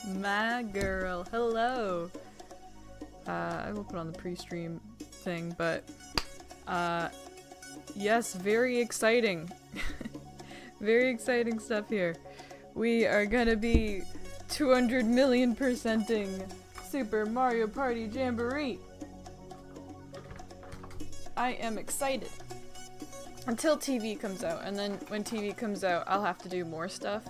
My girl, hello. I will put on the pre-stream thing, but yes, very exciting. Very exciting stuff here. We are gonna be 200 million percenting Super Mario Party Jamboree. I am excited. Until TV comes out, and then when TV comes out, I'll have to do more stuff.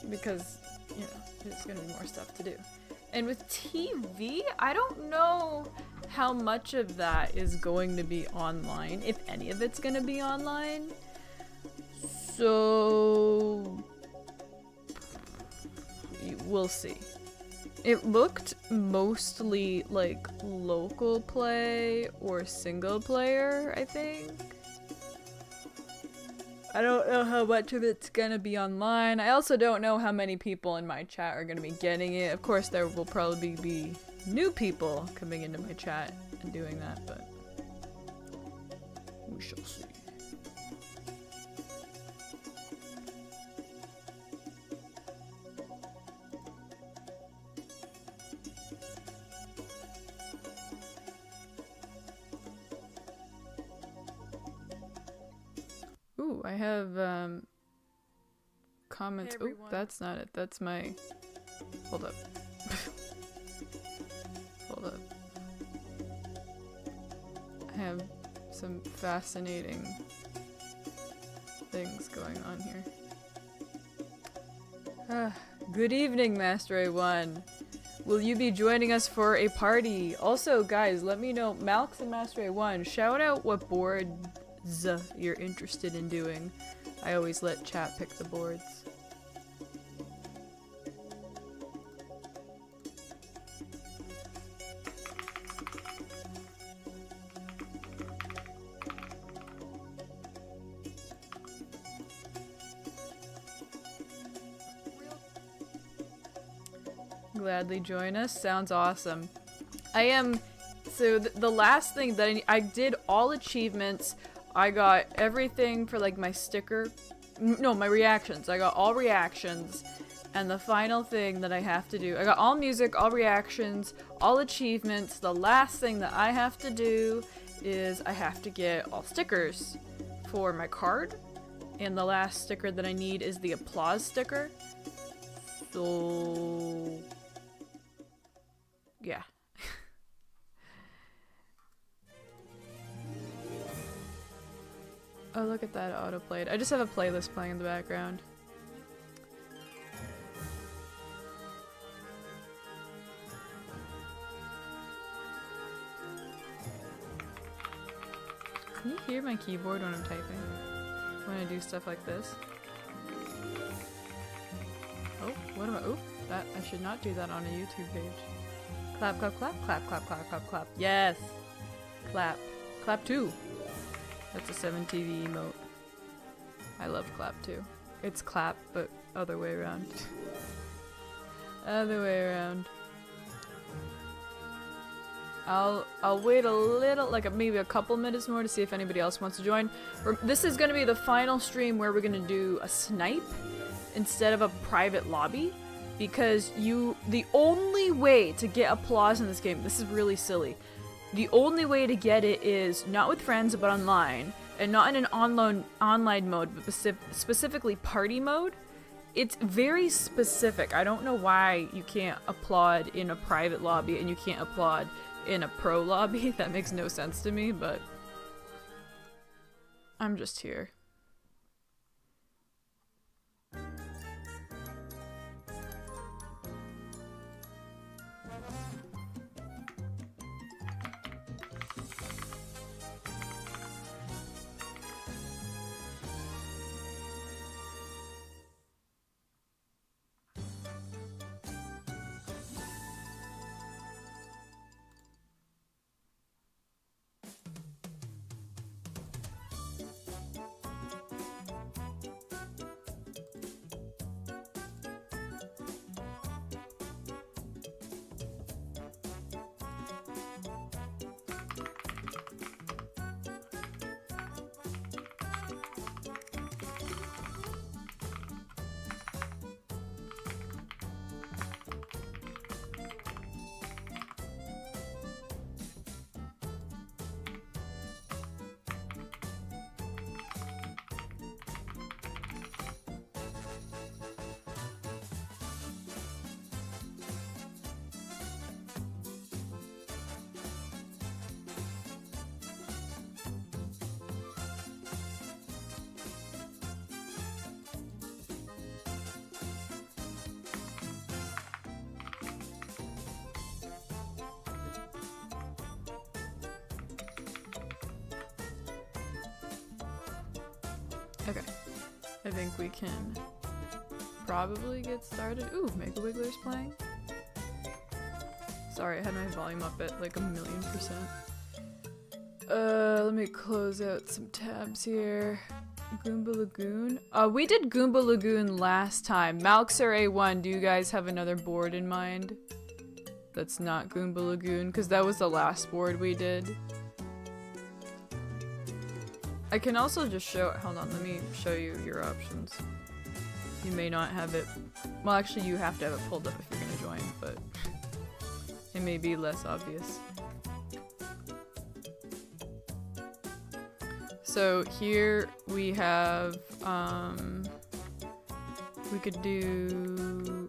Because, you know, there's gonna be more stuff to do. And with TV, I don't know how much of that is going to be online, if any of it's gonna be online. So we'll see. It looked mostly like local play or single player, I think. I don't know how much of it's gonna be online. I also don't know how many people in my chat are gonna be getting it. Of course, there will probably be new people coming into my chat and doing that, but we shall see. Ooh, I have comments. Hey, oh, that's not it. That's my. Hold up. Hold up. I have some fascinating things going on here. Good evening, Master A1. Will you be joining us for a party? Also, guys, let me know. Malx and Master A1, shout out what boards you're interested in doing. I always let chat pick the boards. Gladly join us. Sounds awesome. I am. So the last thing that I did all achievements. I got everything for like my sticker. No, my reactions. I got all reactions. And the final thing that I have to do. I got all music, all reactions, all achievements. The last thing that I have to do is I have to get all stickers for my card. And the last sticker that I need is the applause sticker. So yeah. Oh, look at that autoplayed. I just have a playlist playing in the background. Can you hear my keyboard when I'm typing? When I do stuff like this? Oh, what am I? Oh, that I should not do that on a YouTube page. Clap, clap, clap, clap, clap, clap, clap, clap. Yes! Clap. Clap 2. That's a 7TV emote. I love clap 2. It's clap, but other way around. Other way around. I'll wait a little, like maybe a couple minutes more to see if anybody else wants to join. This is gonna be the final stream where we're gonna do a snipe instead of a private lobby. Because the only way to get applause in this game, this is really silly. The only way to get it is not with friends, but online. And not in an online mode, but specifically party mode. It's very specific. I don't know why you can't applaud in a private lobby and you can't applaud in a pro lobby. That makes no sense to me, but I'm just here. Okay. I think we can probably get started. Ooh, Mega Wiggler's playing. Sorry, I had my volume up at like 1,000,000%. Let me close out some tabs here. Goomba Lagoon. We did Goomba Lagoon last time. Malxer A1, do you guys have another board in mind? That's not Goomba Lagoon, because that was the last board we did. I can also just show- hold on, let me show you your options. You may not have it- well, actually you have to have it pulled up if you're gonna join, but it may be less obvious. So here we have, we could do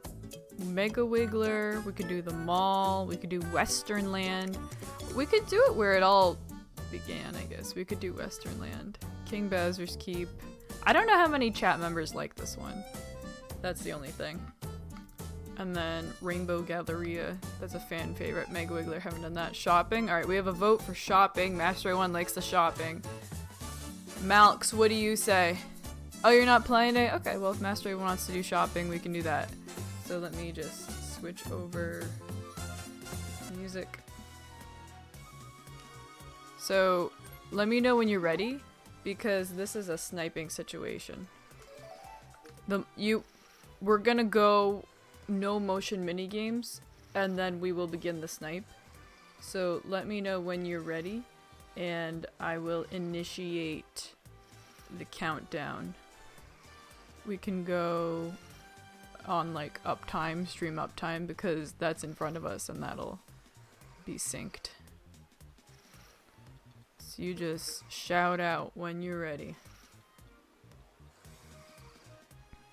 Mega Wiggler, we could do the mall, we could do Western Land. We could do it where it all began, I guess. We could do Western Land. King Bowser's Keep. I don't know how many chat members like this one. That's the only thing. And then Rainbow Galleria. That's a fan favorite. Mega Wiggler, haven't done that. Shopping. Alright, we have a vote for shopping. Master 1 likes the shopping. Malx, what do you say? Oh, you're not playing it? Okay, well if Master 1 wants to do shopping, we can do that. So let me just switch over music. So let me know when you're ready, because this is a sniping situation. We're gonna go no motion mini games, and then we will begin the snipe. So let me know when you're ready, and I will initiate the countdown. We can go on like uptime, stream uptime, because that's in front of us and that'll be synced. So you just shout out when you're ready.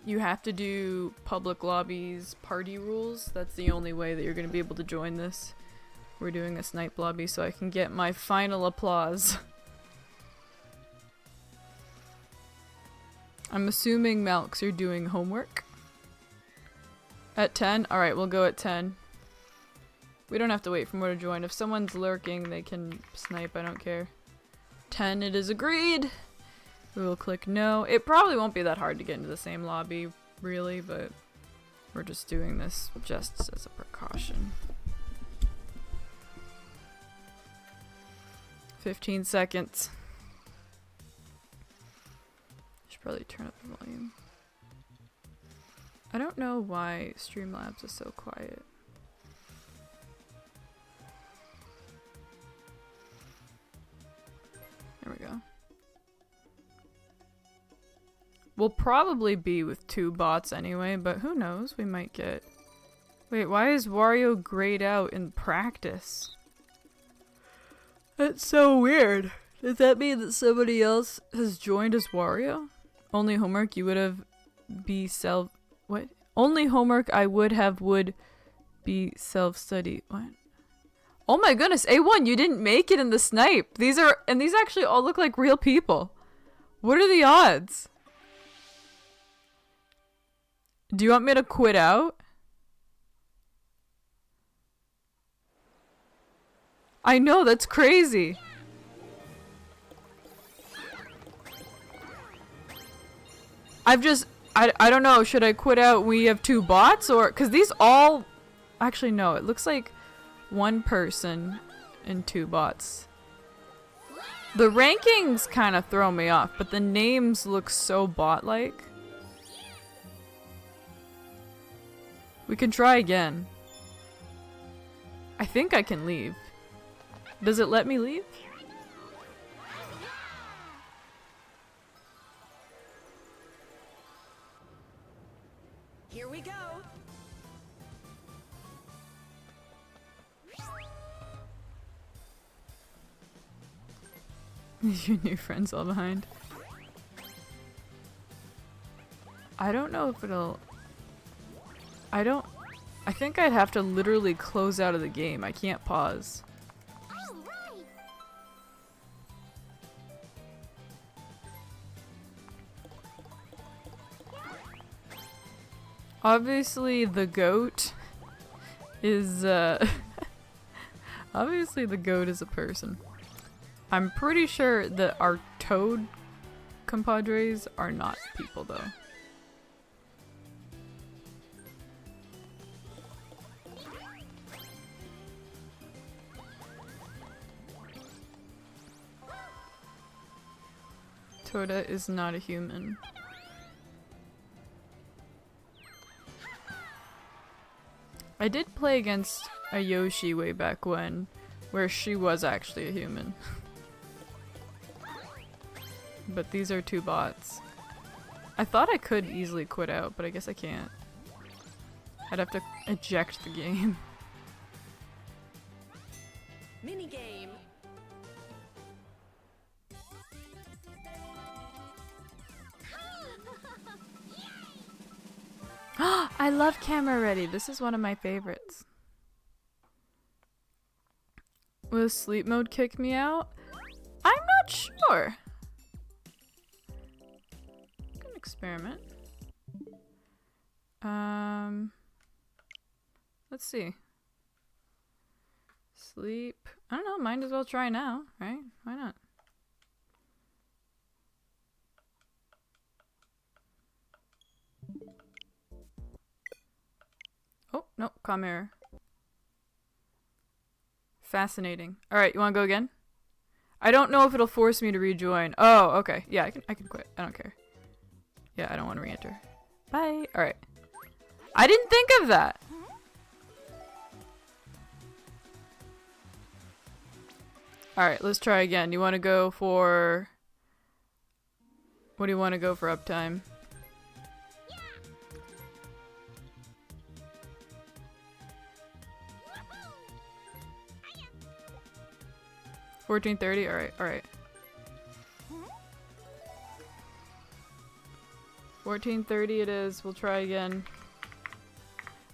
You have to do public lobbies party rules. That's the only way that you're going to be able to join this. We're doing a snipe lobby so I can get my final applause. I'm assuming Malx are doing homework. At 10? Alright, we'll go at 10. We don't have to wait for more to join. If someone's lurking, they can snipe, I don't care. 10, it is agreed! We will click no. It probably won't be that hard to get into the same lobby, really, but we're just doing this just as a precaution. 15 seconds. Should probably turn up the volume. I don't know why Streamlabs is so quiet. There we go. We'll probably be with 2 bots anyway, but who knows? We might get... Wait, why is Wario grayed out in practice? That's so weird. Does that mean that somebody else has joined as Wario? Only homework you would have be self... What? Only homework I would have would be self-study. What? Oh my goodness, A1, you didn't make it in the snipe. These actually all look like real people. What are the odds? Do you want me to quit out? I know, that's crazy. I don't know, should I quit out? We have 2 bots, or, cause these all, actually no, it looks like 1 person and 2 bots. The rankings kind of throw me off, but the names look so bot-like. We can try again. I think I can leave. Does it let me leave? Here we go. Your new friends all behind. I don't know if it'll... I think I'd have to literally close out of the game. I can't pause. Obviously the goat is obviously the goat is a person. I'm pretty sure that our toad compadres are not people though. Toda is not a human. I did play against a Yoshi way back when, where she was actually a human. But these are two bots. I thought I could easily quit out, but I guess I can't. I'd have to eject the game. Mini game. I love Camera Ready. This is one of my favorites. Will sleep mode kick me out? I'm not sure. Can experiment. Let's see. Sleep. I don't know. Might as well try now, right? Why not? Oh, no, calm error. Fascinating. Alright, you wanna go again? I don't know if it'll force me to rejoin. Oh, okay. Yeah, I can quit. I don't care. Yeah, I don't want to re-enter. Bye. Alright. I didn't think of that! Alright, let's try again. You wanna go for... What do you wanna go for uptime? 14:30? Alright, alright. 14:30 it is. We'll try again.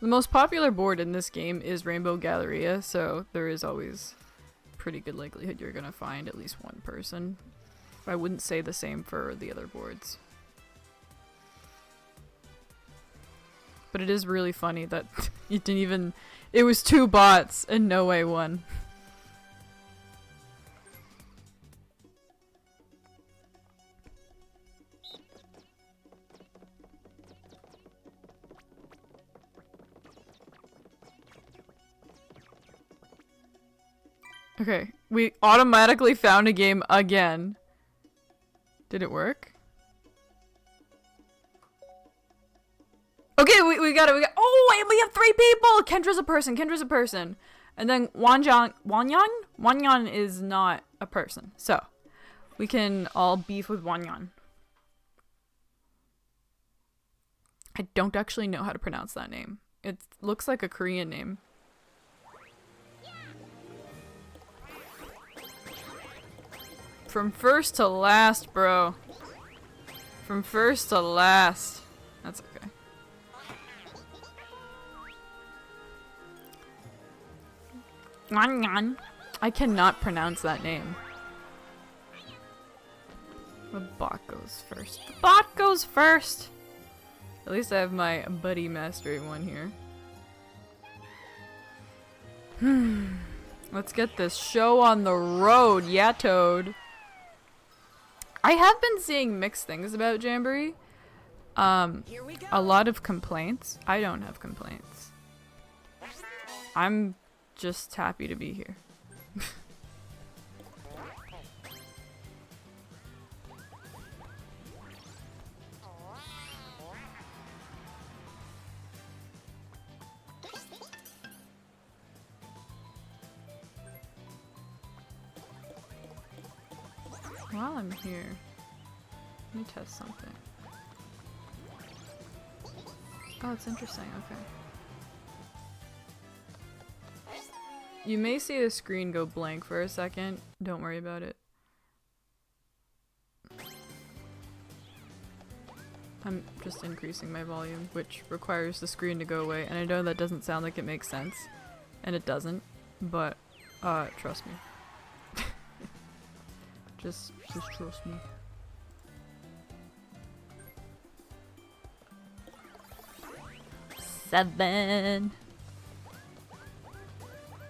The most popular board in this game is Rainbow Galleria, so there is always pretty good likelihood you're gonna find at least one person. I wouldn't say the same for the other boards. But it is really funny that you didn't even... It was two bots and no way won. Okay, we automatically found a game again. Did it work? Okay, we got it. Oh, wait, we have 3 people. Kendra's a person. Kendra's a person. And then Wanyan is not a person. So, we can all beef with Wanyan. I don't actually know how to pronounce that name. It looks like a Korean name. From first to last, bro. From first to last. That's okay. I cannot pronounce that name. The bot goes first. The bot goes first! At least I have my buddy mastering one here. Let's get this show on the road, yeah, Toad. I have been seeing mixed things about Jamboree. Here we go. A lot of complaints. I don't have complaints. I'm just happy to be here. While I'm here, let me test something. Oh, it's interesting. Okay. You may see the screen go blank for a second. Don't worry about it. I'm just increasing my volume, which requires the screen to go away. And I know that doesn't sound like it makes sense. And it doesn't. But, trust me. Just trust me. Seven.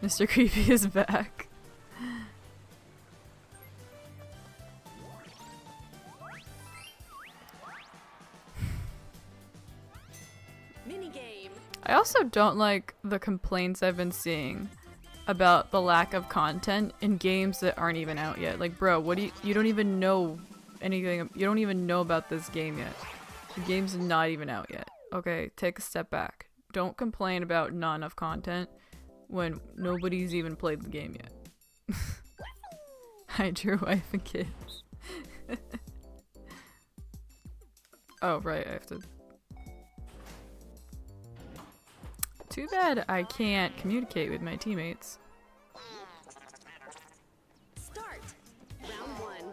Mr. Creepy is back. Minigame. I also don't like the complaints I've been seeing about the lack of content in games that aren't even out yet. Like, bro, what do you don't even know anything, you don't even know about this game yet. The game's not even out yet. Okay, take a step back. Don't complain about not enough content when nobody's even played the game yet. Hide your wife and kids. Oh, right, I have to... Too bad I can't communicate with my teammates. Start. Round 1.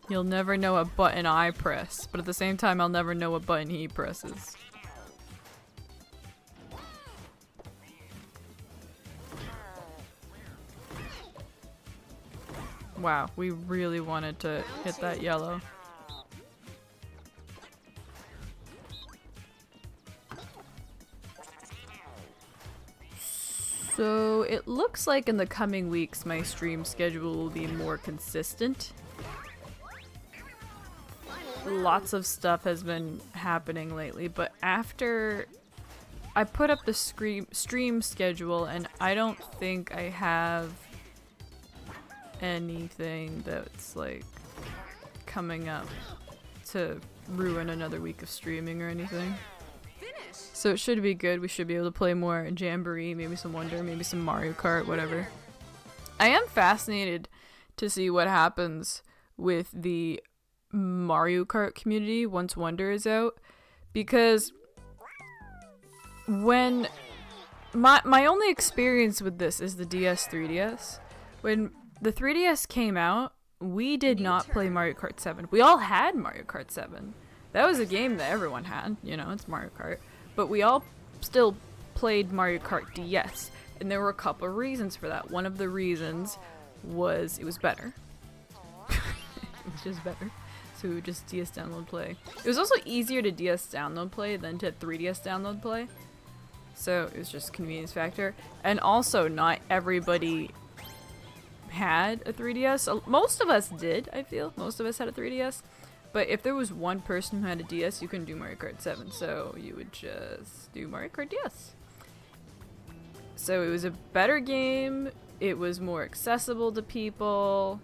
You'll never know what button I press, but at the same time I'll never know what button he presses. Wow, we really wanted to hit that yellow. So it looks like in the coming weeks my stream schedule will be more consistent. Lots of stuff has been happening lately, but after I put up the stream schedule and I don't think I have anything that's like coming up to ruin another week of streaming or anything. So it should be good. We should be able to play more Jamboree, maybe some Wonder, maybe some Mario Kart, whatever. I am fascinated to see what happens with the Mario Kart community once Wonder is out, because when my only experience with this is the DS 3DS. When the 3DS came out, we did not play Mario Kart 7. We all had Mario Kart 7. That was a game that everyone had, you know, it's Mario Kart. But we all still played Mario Kart DS, and there were a couple of reasons for that. One of the reasons was it was better. It was just better. So we would just DS download play. It was also easier to DS download play than to 3DS download play. So it was just a convenience factor. And also not everybody had a 3DS. Most of us did, I feel. Most of us had a 3DS. But if there was one person who had a DS, you couldn't do Mario Kart 7. So you would just do Mario Kart DS. So it was a better game. It was more accessible to people.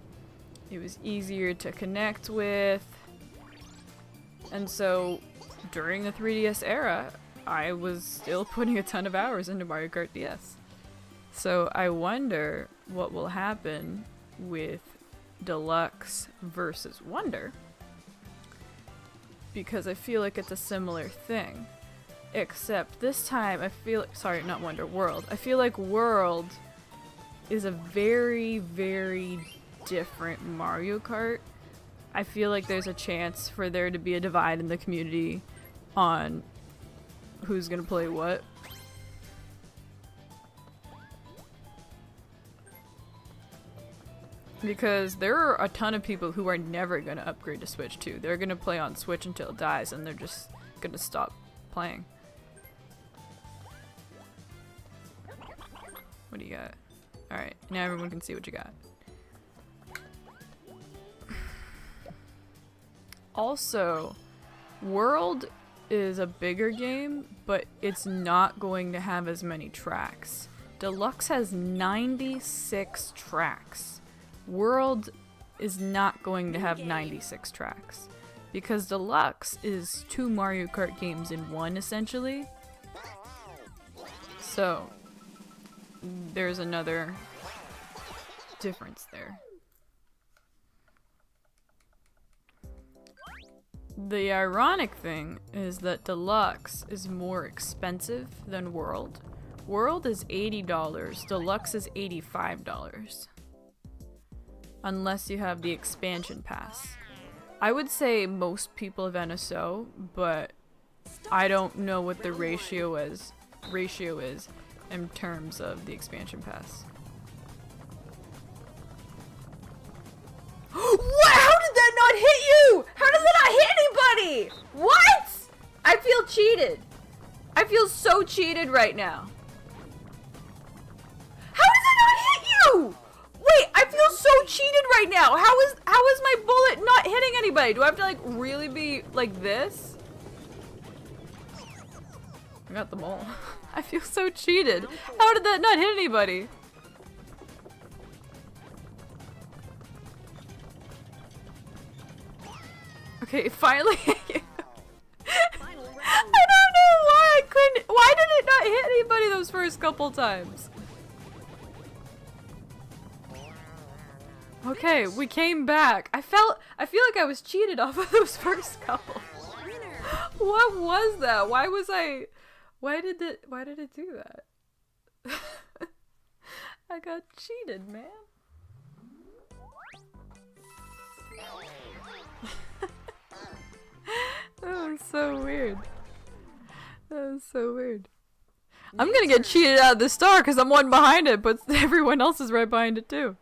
It was easier to connect with. And so during the 3DS era, I was still putting a ton of hours into Mario Kart DS. So I wonder what will happen with Deluxe versus Wonder. Because I feel like it's a similar thing. Except this time I feel like, sorry, not Wonder, World. I feel like World is a very, very different Mario Kart. I feel like there's a chance for there to be a divide in the community on who's gonna play what. Because there are a ton of people who are never gonna upgrade to Switch 2. They're gonna play on Switch until it dies, and they're just gonna stop playing. What do you got? Alright, now everyone can see what you got. Also, World is a bigger game, but it's not going to have as many tracks. Deluxe has 96 tracks. World is not going to have 96 tracks. Because Deluxe is 2 Mario Kart games in one, essentially. So, there's another difference there. The ironic thing is that Deluxe is more expensive than World. World is $80, Deluxe is $85. Unless you have the expansion pass. I would say most people have NSO, but I don't know what the ratio is in terms of the expansion pass. What? How did that not hit you? How does that not hit anybody? What? I feel cheated. I feel so cheated right now. How does that not hit you? Wait, I feel so cheated right now. How is my bullet not hitting anybody? Do I have to like really be like this? I got them all. I feel so cheated. How did that not hit anybody? Okay, finally. Final round. I don't know why I couldn't. Why did it not hit anybody those first couple times? Okay, we came back. I feel like I was cheated off of those first couple. Winner. What was that? Why did it do that? I got cheated, man. That was so weird. That was so weird. I'm gonna get cheated out of the star because I'm one behind it, but everyone else is right behind it too.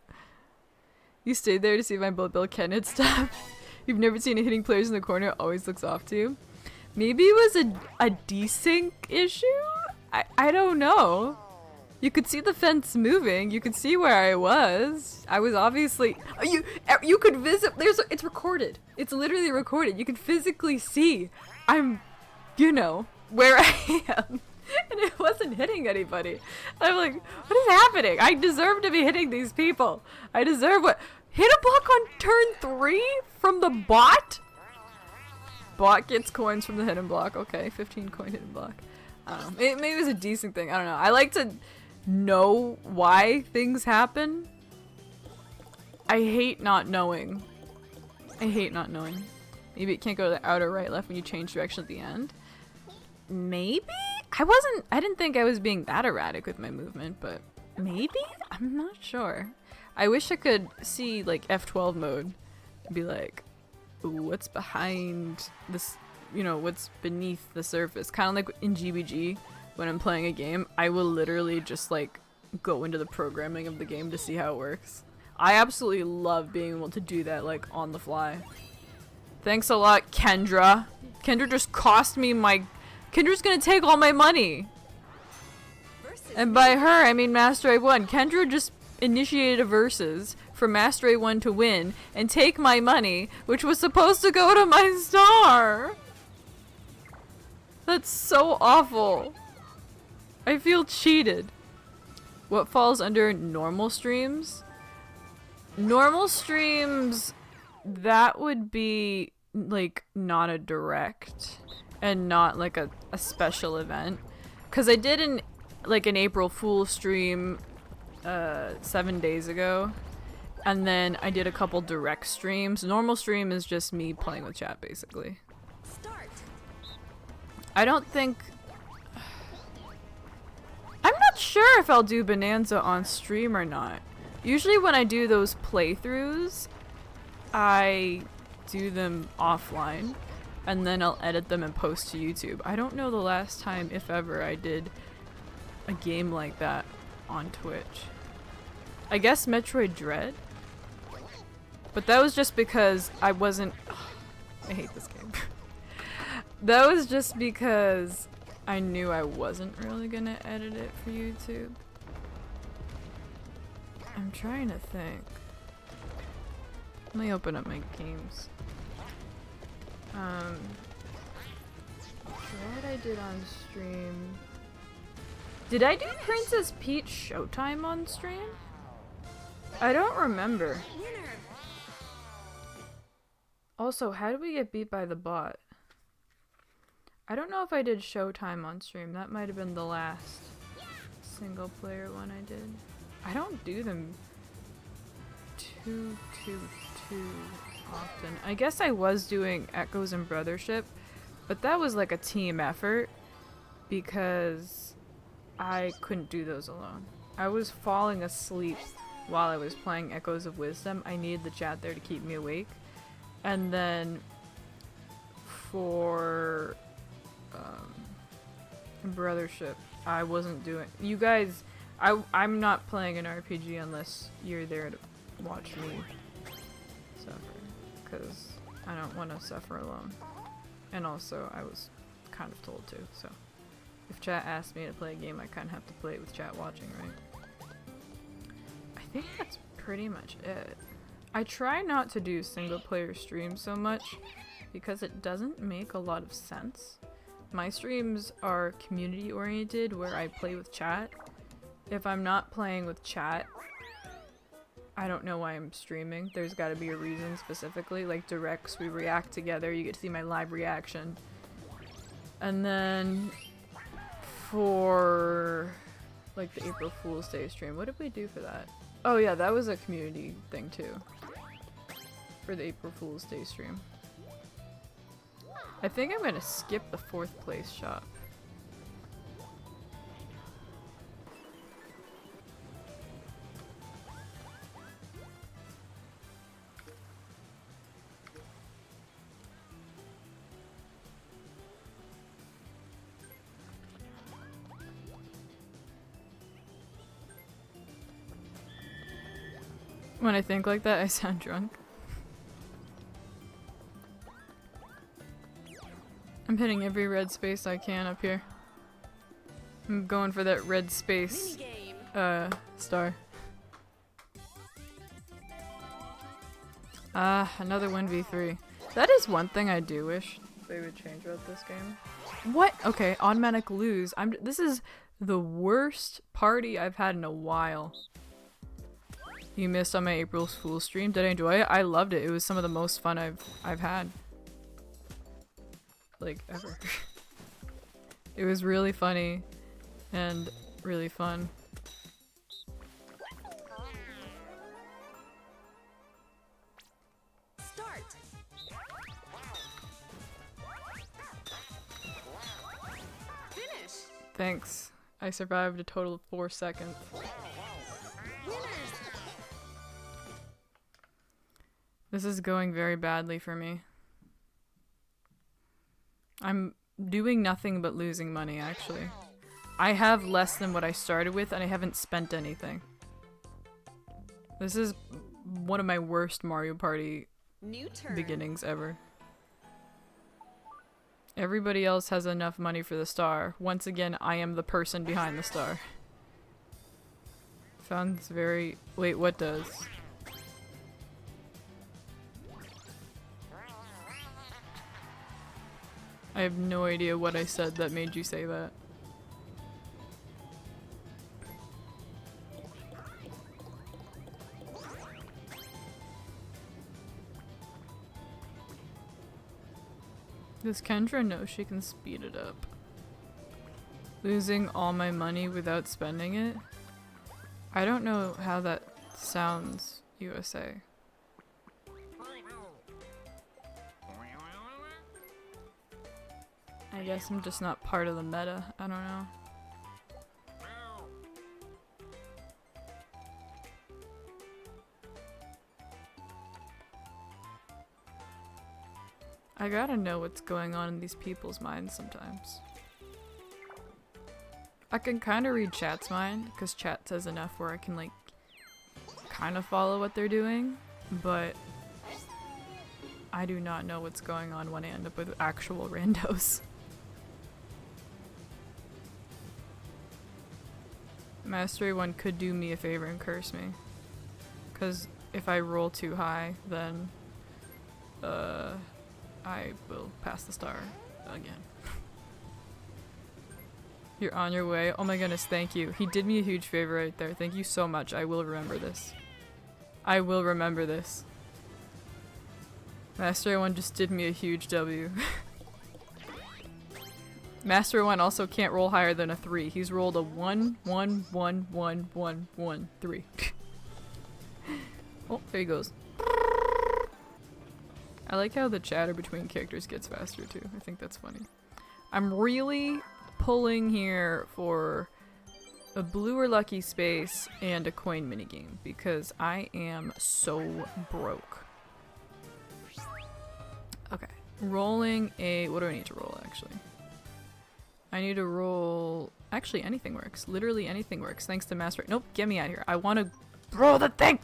You stayed there to see my bullet bill Ken hit stuff. You've never seen it hitting players in the corner, it always looks off to you. Maybe it was a desync issue? I don't know. You could see the fence moving. You could see where I was. I was obviously you could visit. It's recorded. It's literally recorded. You can physically see I'm, you know, where I am. And it wasn't hitting anybody. I'm like, what is happening? I deserve to be hitting these people. I deserve what? Hit a block on turn 3 from the bot? Bot gets coins from the hidden block. Okay, 15 coin hidden block. Maybe it was a decent thing. I don't know. I like to know why things happen. I hate not knowing. I hate not knowing. Maybe it can't go to the outer right left when you change direction at the end. Maybe? I didn't think I was being that erratic with my movement, but maybe? I'm not sure. I wish I could see like F12 mode and be like, ooh, what's behind this, you know, what's beneath the surface? Kind of like in GBG when I'm playing a game, I will literally just like go into the programming of the game to see how it works. I absolutely love being able to do that like on the fly. Thanks a lot, Kendra. Kendra just cost me my... Kendra's gonna take all my money. And by her, I mean Master A1. Kendra just initiated a versus for Master A1 to win and take my money, which was supposed to go to my star. That's so awful. I feel cheated. What falls under normal streams? Normal streams, that would be like not a direct and not like a special event. Cause I did an April Fool stream 7 days ago, and then I did a couple direct streams. Normal stream is just me playing with chat basically. Start. I don't think... I'm not sure if I'll do Bonanza on stream or not. Usually when I do those playthroughs, I do them offline, and then I'll edit them and post to YouTube. I don't know the last time, if ever, I did a game like that on Twitch. I guess Metroid Dread? But that was just because I wasn't... I hate this game. That was just because I knew I wasn't really gonna edit it for YouTube. I'm trying to think. Let me open up my games. What I did on stream... Did I do Princess Peach Showtime on stream? I don't remember. Winner. Also, how did we get beat by the bot? I don't know if I did Showtime on stream. That might have been the last single player one I did. I don't do them too often. I guess I was doing Echoes and Brothership, but that was like a team effort because I couldn't do those alone. I was falling asleep while I was playing Echoes of Wisdom. I needed the chat there to keep me awake. And then for Brothership, I wasn't doing... You guys, I'm not playing an RPG unless you're there to watch me suffer, because I don't want to suffer alone. And also, I was kind of told to, so if chat asks me to play a game, I kind of have to play it with chat watching, right? I think that's pretty much it. I try not to do single player streams so much because it doesn't make a lot of sense. my streams are community oriented where I play with chat. If I'm not playing with chat, I don't know why I'm streaming. There's got to be a reason specifically. Like directs, we react together. You get to see my live reaction. And then for like the April Fool's Day stream, what did we do for that? Oh yeah, that was a community thing too. For the April Fool's Day stream. I think I'm gonna skip the 4th place shop. When I think like that, I sound drunk. I'm hitting every red space I can up here. I'm going for that red space, star. Another 1v3. That is one thing I do wish they would change about this game. What? Okay, automatic lose. This is the worst party I've had in a while. You missed on my April Fool's stream. Did I enjoy it? I loved it. It was some of the most fun I've had. Like, ever. It was really funny and really fun. Start. Finish. Thanks. I survived a total of 4 seconds. This is going very badly for me. I'm doing nothing but losing money, actually. I have less than what I started with, and I haven't spent anything. This is one of my worst Mario Party beginnings ever. Everybody else has enough money for the star. Once again, I am the person behind the star. Sounds very... Wait, what does? I have no idea what I said that made you say that. Does Kendra know she can speed it up? Losing all my money without spending it? I don't know how that sounds, USA. I guess I'm just not part of the meta. I don't know. I gotta know what's going on in these people's minds sometimes. I can kind of read chat's mind, because chat says enough where I can like kind of follow what they're doing, but I do not know what's going on when I end up with actual randos. Mastery 1 could do me a favor and curse me. Because if I roll too high, then I will pass the star again. You're on your way. Oh my goodness, thank you. He did me a huge favor right there. Thank you so much. I will remember this. I will remember this. Mastery 1 just did me a huge W. Master 1 also can't roll higher than a 3. He's rolled a 1, 1, 1, 1, 1, 1, 3. Oh, there he goes. I like how the chatter between characters gets faster too. I think that's funny. I'm really pulling here for a blue or lucky space and a coin minigame because I am so broke. Okay. Rolling a... What do I need to roll actually? I need to roll... Actually, anything works. Literally anything works. Thanks to Master... Nope, get me out of here. I want to roll the thing!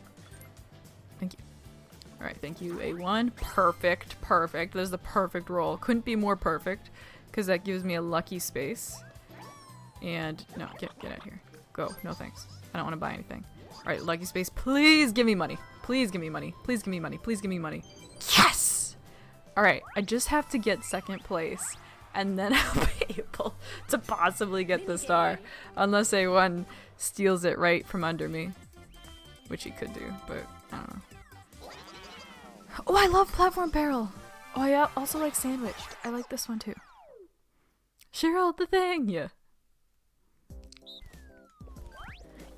Thank you. Alright, thank you, A1. Perfect, perfect. That is the perfect roll. Couldn't be more perfect, because that gives me a lucky space. And... No, get out of here. Go. No thanks. I don't want to buy anything. Alright, lucky space. Please give me money. Please give me money. Please give me money. Please give me money. Yes! Alright, I just have to get second place. and then I'll be able to possibly get the star. Unless A1 steals it right from under me. Which he could do, but I don't know. Oh, I love Platform Barrel! Oh, I also like Sandwiched. I like this one too. Cheryl the thing! Yeah.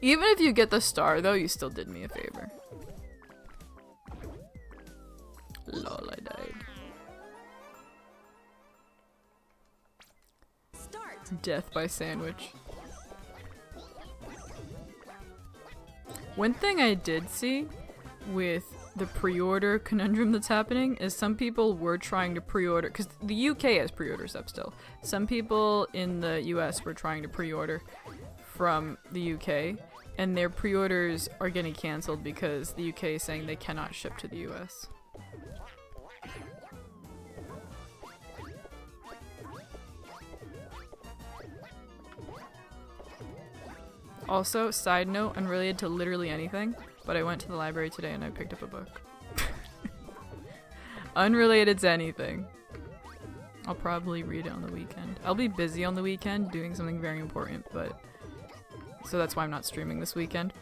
Even if you get the star though, you still did me a favor. Lol, I died. Start. Death by sandwich. One thing I did see with the pre-order conundrum that's happening is some people were trying to pre-order, because the UK has pre-orders up still. Some people in the US were trying to pre-order from the UK, and their pre-orders are getting cancelled because the UK is saying they cannot ship to the US. Also, side note, unrelated to literally anything, but I went to the library today and I picked up a book. Unrelated to anything. I'll probably read it on the weekend. I'll be busy on the weekend doing something very important, but... So that's why I'm not streaming this weekend.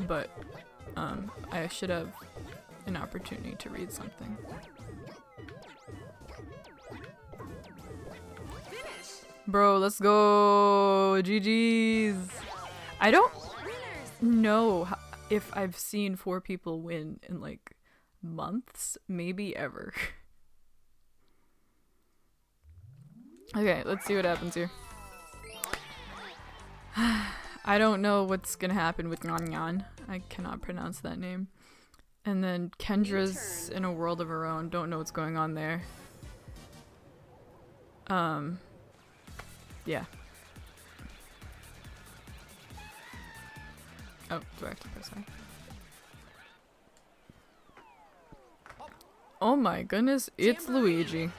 But, I should have an opportunity to read something. Bro, let's go! GG's! I don't know if I've seen 4 people win in like months, maybe ever. Okay, let's see what happens here. I don't know what's gonna happen with Nyan. I cannot pronounce that name. And then Kendra's in a world of her own. Don't know what's going on there. Yeah. Oh, do I have to press I? Oh my goodness, it's Jamboree. Luigi.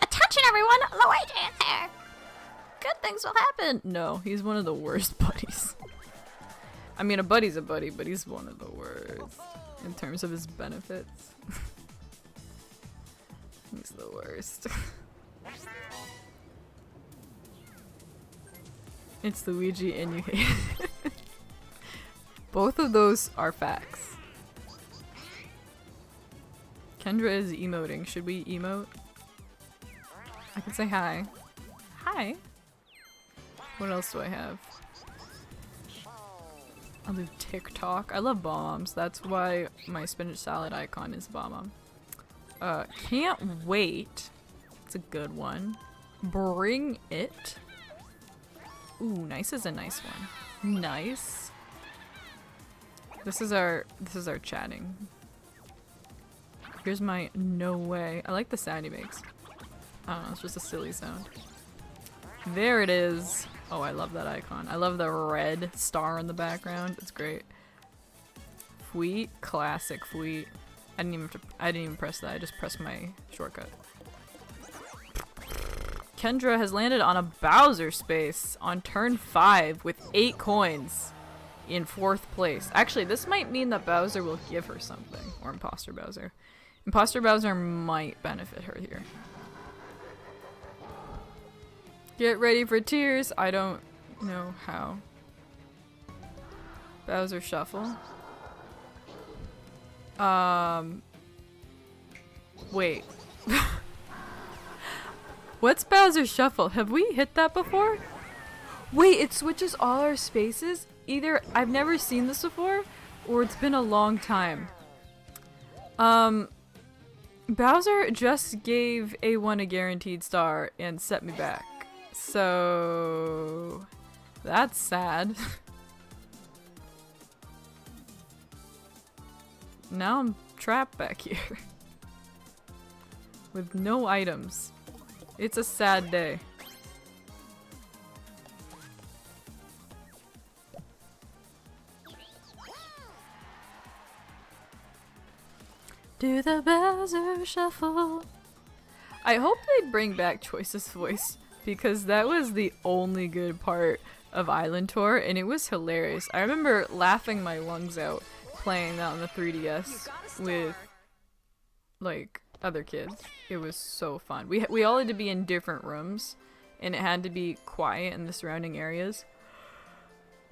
Attention everyone! Luigi is here! Good things will happen! No, he's one of the worst buddies. I mean, a buddy's a buddy, but he's one of the worst. In terms of his benefits. He's the worst. It's Luigi and you hate it. Both of those are facts. Kendra is emoting. Should we emote? I can say hi. Hi. What else do I have? I'll do TikTok. I love bombs. That's why my spinach salad icon is bomb. Can't wait. It's a good one. Bring it. Ooh, nice is a nice one. Nice. This is our chatting. Here's my no way. I like the sound he makes. I don't know, it's just a silly sound. There it is. Oh, I love that icon. I love the red star in the background. It's great. Fweet, classic Fweet. I didn't even press that. I just pressed my shortcut. Kendra has landed on a Bowser space on turn 5 with 8 coins in 4th place. Actually, this might mean that Bowser will give her something. Or Imposter Bowser. Imposter Bowser might benefit her here. Get ready for tears. I don't know how. Bowser shuffle. Wait. What's Bowser shuffle? Have we hit that before? Wait, it switches all our spaces? Either I've never seen this before, or it's been a long time. Bowser just gave A1 a guaranteed star and set me back. So that's sad. Now I'm trapped back here. With no items. It's a sad day. Do the Bowser shuffle. I hope they bring back Choice's voice because that was the only good part of Island Tour and it was hilarious. I remember laughing my lungs out playing that on the 3DS with like other kids. It was so fun. We all had to be in different rooms, and it had to be quiet in the surrounding areas.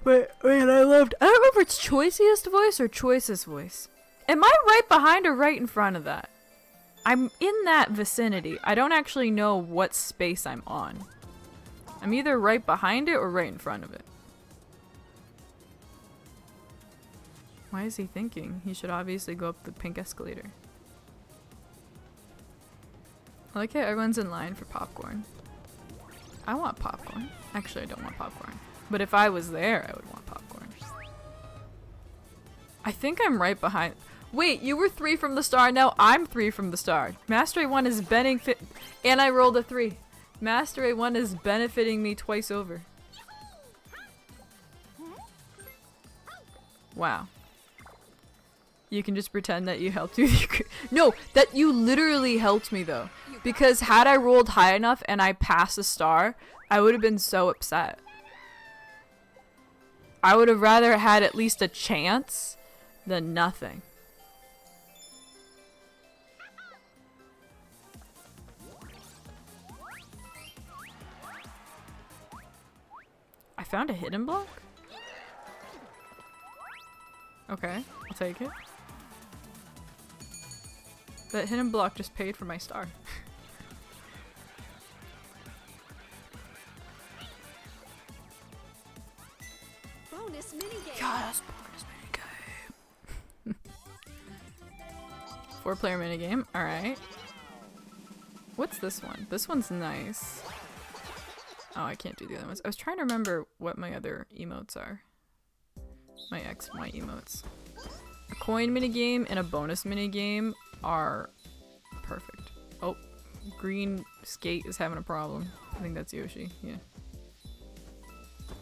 But man, I don't know if it's choiciest voice or choicest voice. Am I right behind or right in front of that? I'm in that vicinity. I don't actually know what space I'm on. I'm either right behind it or right in front of it. Why is he thinking? He should obviously go up the pink escalator. I like how everyone's in line for popcorn. I want popcorn. Actually, I don't want popcorn. But if I was there, I would want popcorn. I think I'm right behind. Wait, you were 3 from the start. Now I'm 3 from the start. Master A1 is benefiting. And I rolled a 3. Master A1 is benefiting me twice over. Wow. You can just pretend that you helped me. No, that you literally helped me though. Because had I rolled high enough and I passed a star, I would have been so upset. I would have rather had at least a chance than nothing. I found a hidden block? Okay, I'll take it. That hidden block just paid for my star. Bonus minigame. Yes, bonus minigame. 4-player minigame, alright. What's this one? This one's nice. Oh, I can't do the other ones. I was trying to remember what my other emotes are. My emotes. A coin minigame and a bonus minigame are perfect. Oh, green skate is having a problem. I think that's Yoshi, yeah.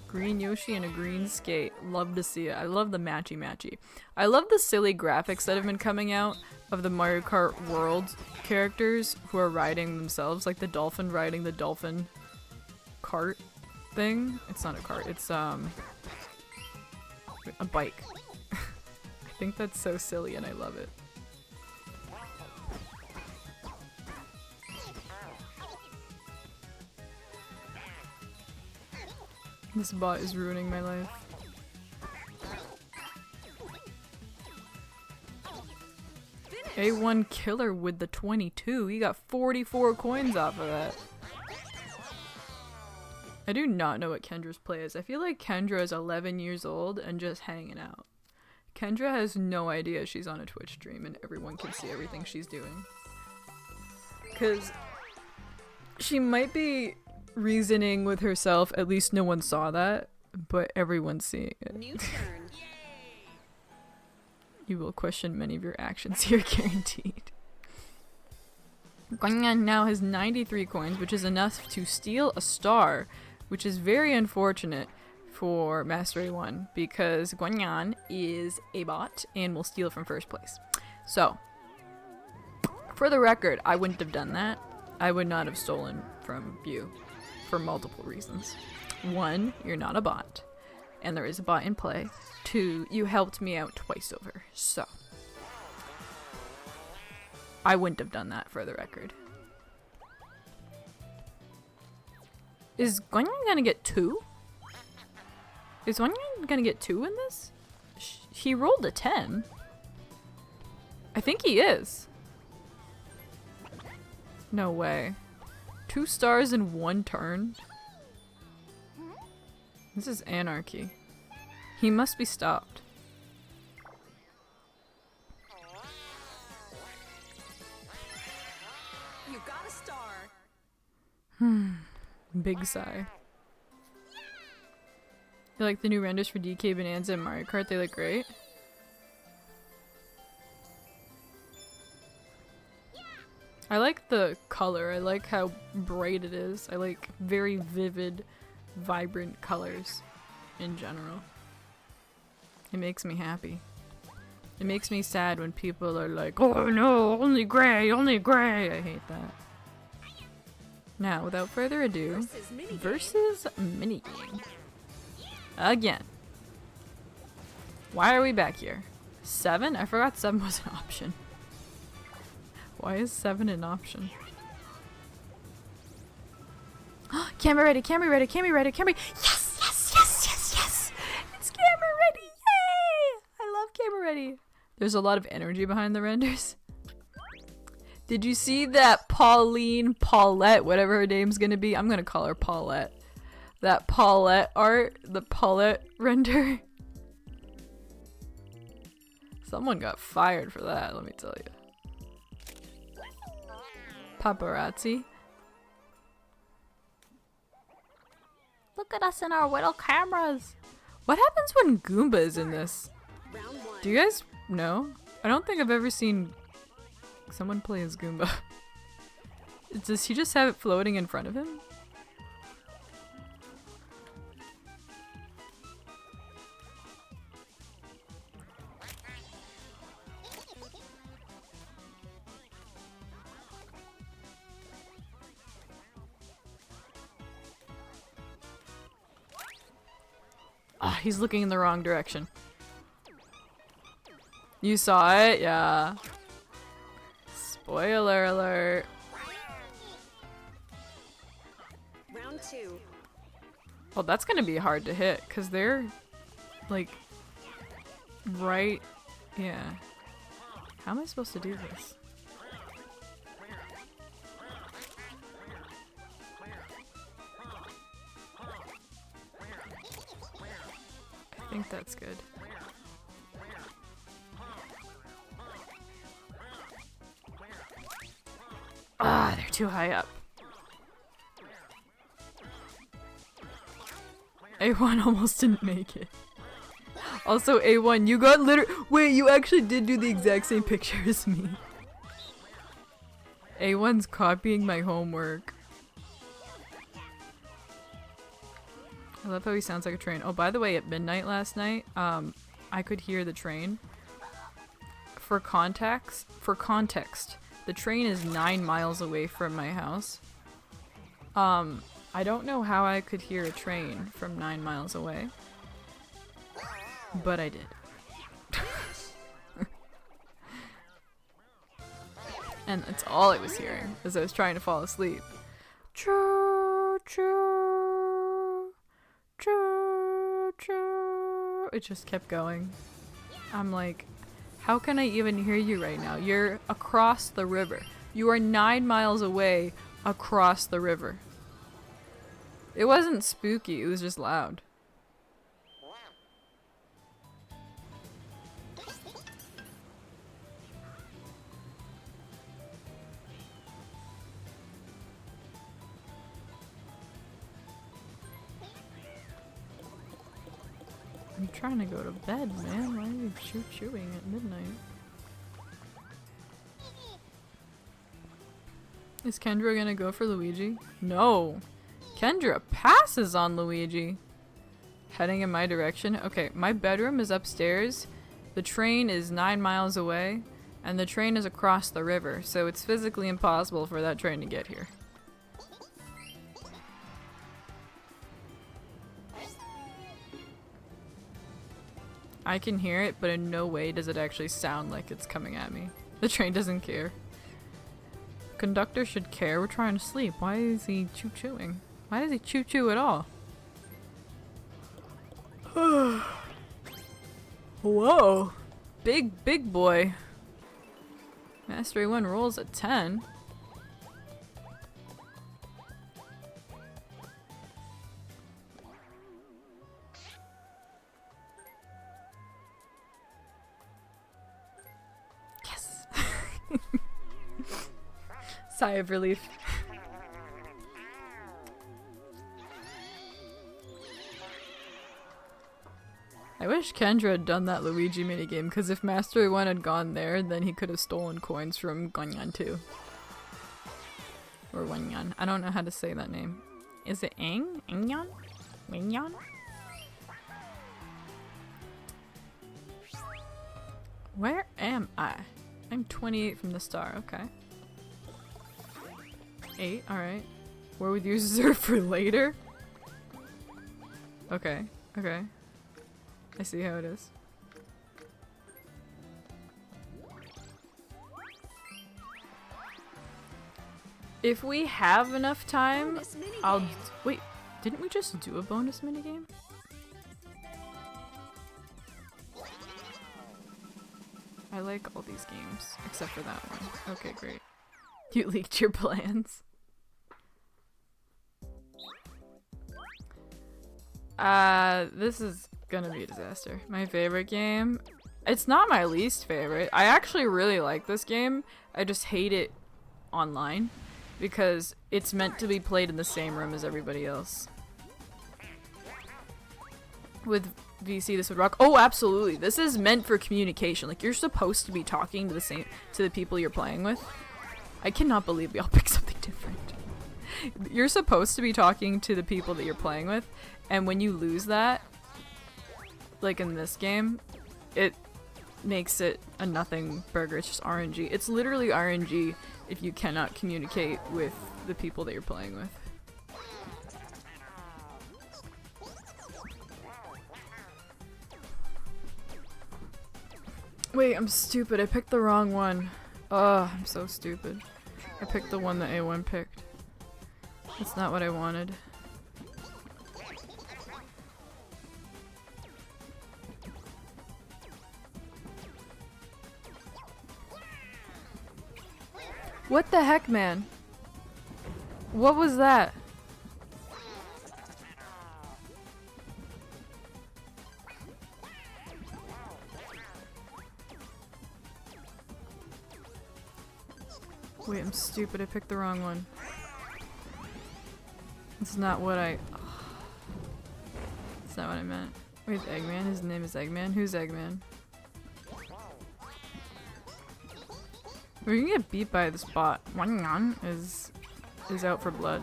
Green Yoshi and a green skate. Love to see it. I love the matchy-matchy. I love the silly graphics that have been coming out of the Mario Kart World characters who are riding themselves, like the dolphin riding the dolphin cart thing. It's not a cart, it's a bike. I think that's so silly and I love it. This bot is ruining my life. A1 killer with the 22. He got 44 coins off of that. I do not know what Kendra's play is. I feel like Kendra is 11 years old and just hanging out. Kendra has no idea she's on a Twitch stream and everyone can see everything she's doing. Because she might be reasoning with herself, at least no one saw that, but everyone's seeing it. New turn. You will question many of your actions here, guaranteed. Guanyan now has 93 coins, which is enough to steal a star, which is very unfortunate for Master A1 because Guanyan is a bot and will steal from first place. So, for the record, I wouldn't have done that. I would not have stolen from you for multiple reasons. 1, you're not a bot, and there is a bot in play. 2, you helped me out twice over, so I wouldn't have done that for the record. Is Guanyan gonna get 2? Is Guanyan gonna get 2 in this? He rolled a 10. I think he is. No way. 2 stars in 1 turn? This is anarchy. He must be stopped. You got a star. Big sigh. You like the new renders for DK Bonanza and Mario Kart? They look great. I like the color. I like how bright it is. I like very vivid, vibrant colors in general. It makes me happy. It makes me sad when people are like, oh no, only gray, only gray. I hate that. Now, without further ado, versus minigame. Again. Why are we back here? 7? I forgot 7 was an option. Why is 7 an option? Camera ready, camera ready, camera ready, camera. Yes, yes, yes, yes, yes! It's camera ready! Yay! I love camera ready. There's a lot of energy behind the renders. Did you see that Paulette, whatever her name's gonna be? I'm gonna call her Paulette. That Paulette art, the Paulette render. Someone got fired for that, let me tell you. Paparazzi. Look at us in our little cameras. What happens when Goomba is in this? Round 1. Do you guys know? I don't think I've ever seen someone play as Goomba. Does he just have it floating in front of him? Ah, he's looking in the wrong direction. You saw it? Yeah. Spoiler alert. Round 2. Well, that's gonna be hard to hit, because they're, like, right... Yeah. How am I supposed to do this? I think that's good. Ah, they're too high up. A1 almost didn't make it. Also, A1, you got wait, you actually did do the exact same picture as me. A1's copying my homework. I love how he sounds like a train. Oh, by the way, at midnight last night, I could hear the train. For context, the train is 9 miles away from my house. I don't know how I could hear a train from 9 miles away, but I did. And that's all I was hearing as I was trying to fall asleep. Choo, choo, choo, choo. It just kept going. I'm like, how can I even hear you right now? You're across the river. You are 9 miles away across the river. It wasn't spooky, it was just loud. I'm trying to go to bed, man. Why are you chewing at midnight? Is Kendra gonna go for Luigi? No! Kendra passes on Luigi! Heading in my direction? Okay, my bedroom is upstairs, the train is 9 miles away, and the train is across the river, so it's physically impossible for that train to get here. I can hear it, but in no way does it actually sound like it's coming at me. The train doesn't care. Conductor should care. We're trying to sleep. Why is he chewing? Why does he chew at all? Whoa! Big boy. Mastery 1 rolls a 10. Yes! Sigh of relief. I wish Kendra had done that Luigi minigame, because if Mastery 1 had gone there, then he could have stolen coins from Ganyan 2. Or Wenyan. I don't know how to say that name. Is it Eng? Engyan? Wenyan? Where am I? I'm 28 from the star, okay. 8, alright. Where would you reserve for later? Okay, okay. I see how it is. If we have enough time, Bonus minigame. I'll... Wait, didn't we just do a bonus minigame? I like all these games, except for that one. Okay, great. You leaked your plans. This is gonna be a disaster. My favorite game? It's not my least favorite. I actually really like this game. I just hate it online because it's meant to be played in the same room as everybody else. With VC, this would rock. Oh, absolutely. This is meant for communication. Like, you're supposed to be talking to the people you're playing with. I cannot believe we all picked something different. You're supposed to be talking to the people that you're playing with, and when you lose that, like in this game, it makes it a nothing burger. It's just RNG. It's literally RNG if you cannot communicate with the people that you're playing with. Wait, I'm stupid. I picked the wrong one. Oh, I'm so stupid. I picked the one that A1 picked. That's not what I wanted. What the heck, man? What was that? Wait, I'm stupid. I picked the wrong one. It's not what I... It's not what I meant. Wait, Eggman? His name is Eggman? Who's Eggman? We're gonna get beat by this bot. Is out for blood.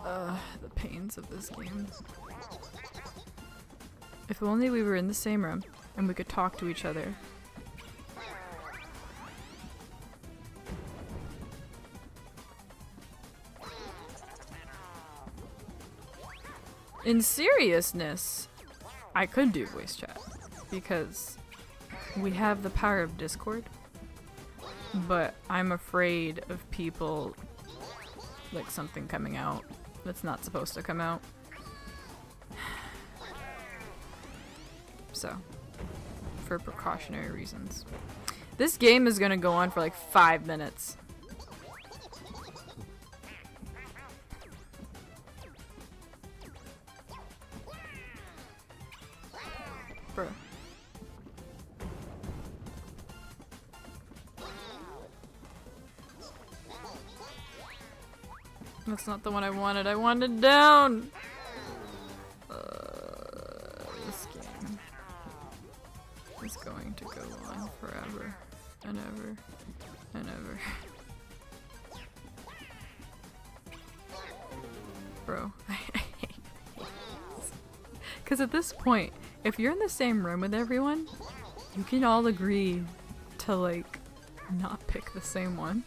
The pains of this game. If only we were in the same room and we could talk to each other. In seriousness, I could do voice chat because we have the power of Discord, but I'm afraid of people, like something coming out that's not supposed to come out. So, for precautionary reasons. This game is gonna go on for like 5 minutes. Bro. That's not the one I wanted. I wanted down! This game is going to go on forever and ever and ever. Bro, I hate this. 'Cause at this point, if you're in the same room with everyone, you can all agree to, like, not pick the same one.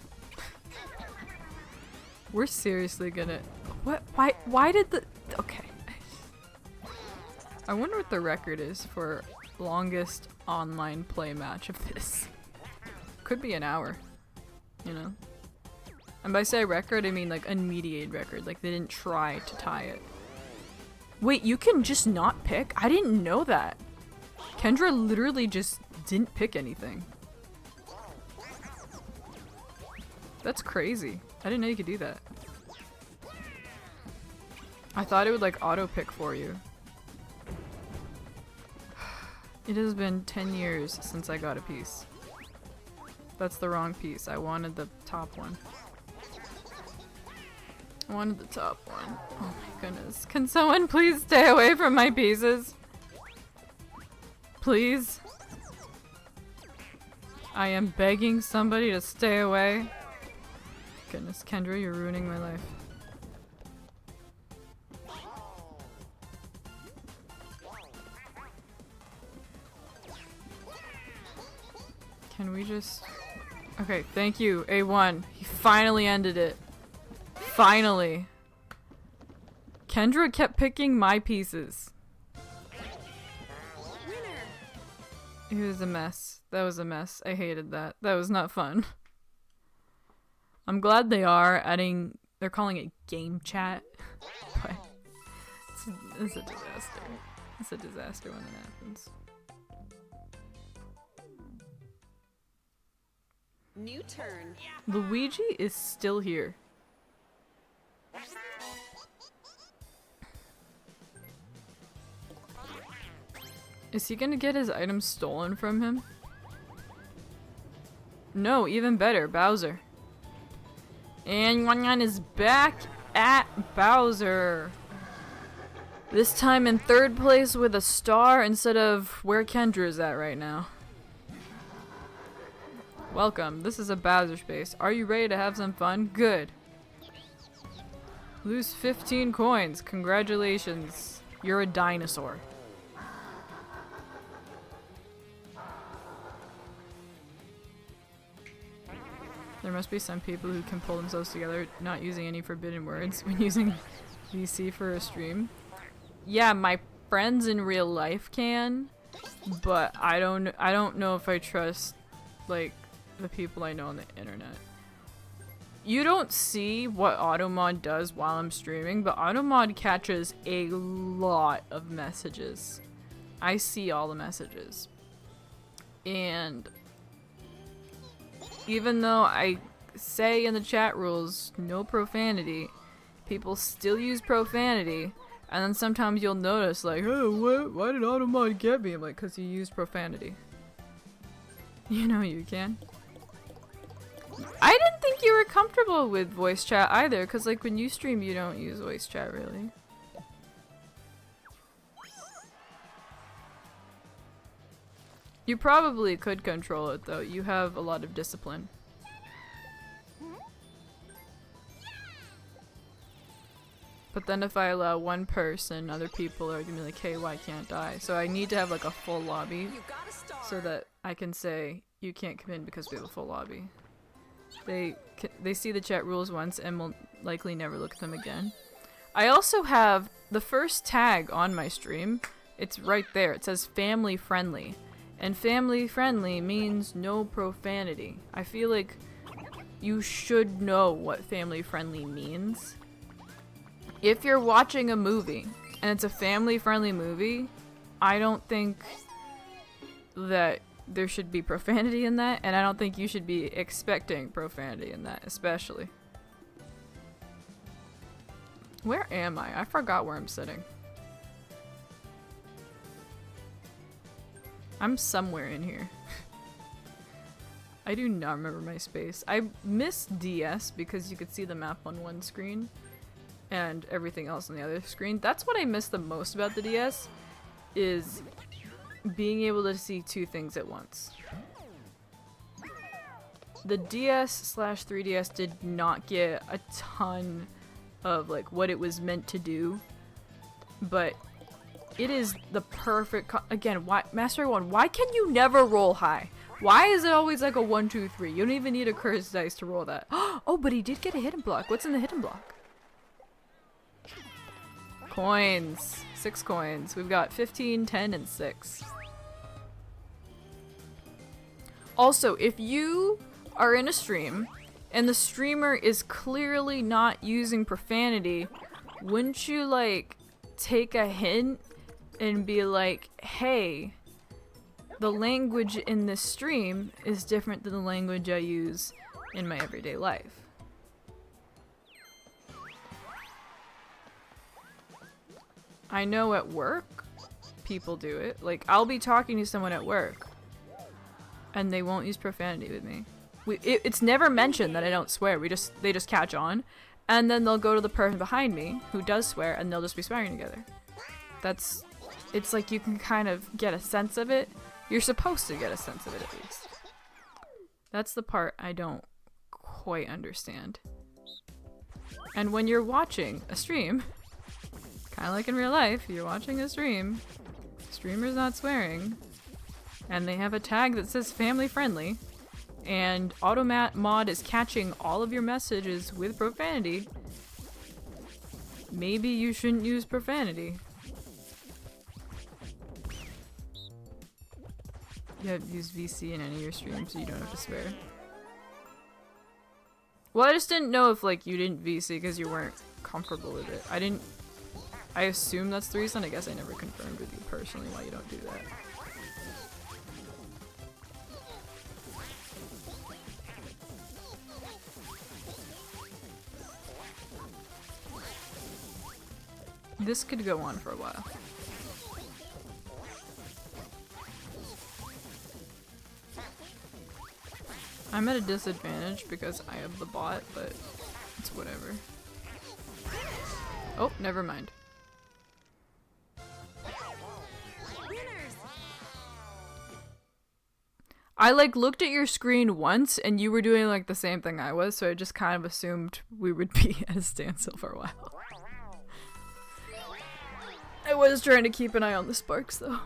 We're seriously gonna... What? Why did the... Okay. I wonder what the record is for longest online play match of this. Could be an hour, you know? And by say record, I mean like unmediated record. Like they didn't try to tie it. Wait, you can just not pick? I didn't know that. Kendra literally just didn't pick anything. That's crazy. I didn't know you could do that. I thought it would like auto pick for you. It has been 10 years since I got a piece. That's the wrong piece. I wanted the top one. I wanted the top one. Oh my goodness. Can someone please stay away from my pieces? Please? I am begging somebody to stay away. Goodness, Kendra, you're ruining my life. Can we just... Okay, thank you, A1. He finally ended it. Finally. Kendra kept picking my pieces. It was a mess. That was a mess. I hated that. That was not fun. I'm glad they are adding, they're calling it game chat, but it's a disaster. It's a disaster when it happens. New turn. Luigi is still here. Is he gonna get his items stolen from him? No, even better, Bowser. And Yuan is back at Bowser. This time in third place with a star instead of where Kendra's at right now. Welcome, this is a Bowser space. Are you ready to have some fun? Good. Lose 15 coins. Congratulations. You're a dinosaur. There must be some people who can pull themselves together not using any forbidden words when using VC for a stream. Yeah, my friends in real life can, but I don't know if I trust like the people I know on the internet. You don't see what AutoMod does while I'm streaming, but AutoMod catches a lot of messages. I see all the messages. And even though I say in the chat rules, no profanity, people still use profanity. And then sometimes you'll notice like, oh, what? Why did AutoMod get me? I'm like, because you used profanity. You know you can. I didn't think you were comfortable with voice chat either, because like when you stream you don't use voice chat really. You probably could control it though, you have a lot of discipline. But then if I allow one person, other people are gonna be like, hey, why can't I? So I need to have like a full lobby so that I can say, you can't come in because we have a full lobby. They see the chat rules once and will likely never look at them again. I also have the first tag on my stream. It's right there. It says family friendly. And family friendly means no profanity. I feel like you should know what family friendly means. If you're watching a movie and it's a family friendly movie, I don't think that there should be profanity in that, and I don't think you should be expecting profanity in that, especially. Where am I? I forgot where I'm sitting. I'm somewhere in here. I do not remember my space. I miss DS because you could see the map on one screen and everything else on the other screen. That's what I miss the most about the DS, is being able to see two things at once. The DS/3DS did not get a ton of like what it was meant to do, but it is the perfect again, why Master 1, why can you never roll high? Why is it always like a 1, 2, 3? You don't even need a cursed dice to roll that. Oh, but he did get a hidden block. What's in the hidden block? Coins. 6 coins. We've got 15, 10, and 6. Also, if you are in a stream and the streamer is clearly not using profanity, wouldn't you like take a hint and be like, hey, the language in this stream is different than the language I use in my everyday life? I know at work people do it. Like, I'll be talking to someone at work and they won't use profanity with me. It's never mentioned that I don't swear. They just catch on, and then they'll go to the person behind me who does swear and they'll just be swearing together. It's like you can kind of get a sense of it. You're supposed to get a sense of it at least. That's the part I don't quite understand. And when you're watching a stream, kind of like in real life, you're watching a stream, streamer's not swearing, and they have a tag that says family friendly, and AutoMod is catching all of your messages with profanity, maybe you shouldn't use profanity. You have used VC in any of your streams so you don't have to swear. Well, I just didn't know if like you didn't VC because you weren't comfortable with it. I assume that's the reason. I guess I never confirmed with you personally why you don't do that. This could go on for a while. I'm at a disadvantage because I have the bot, but it's whatever. Oh, never mind. I like looked at your screen once and you were doing like the same thing I was, so I just kind of assumed we would be at a standstill for a while. I was trying to keep an eye on the sparks though.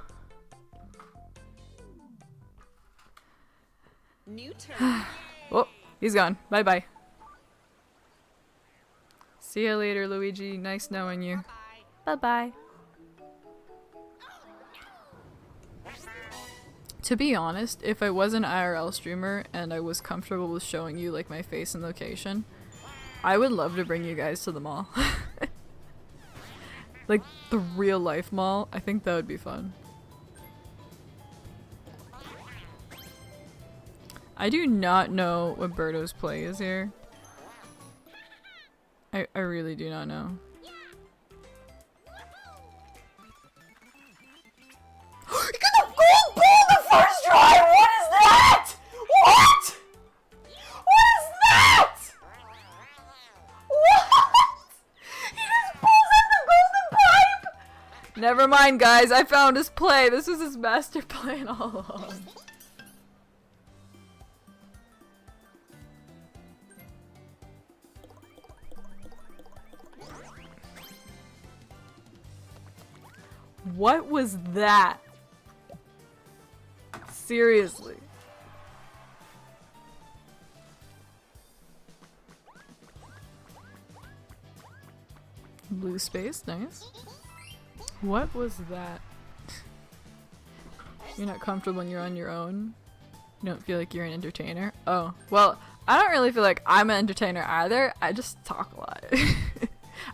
New turn. Oh, he's gone. Bye bye. See ya later, Luigi. Nice knowing you. Bye bye. To be honest, if I was an IRL streamer and I was comfortable with showing you like my face and location, I would love to bring you guys to the mall. Like the real life mall. I think that would be fun. I do not know what Birdo's play is here. I really do not know. You got the gold ball the first try! What is that? What? What is that? What? He just pulls out the golden pipe! Never mind, guys. I found his play. This was his master plan all along. What was that? Seriously. Blue space, nice. What was that? You're not comfortable when you're on your own? You don't feel like you're an entertainer? Oh, well, I don't really feel like I'm an entertainer either. I just talk a lot.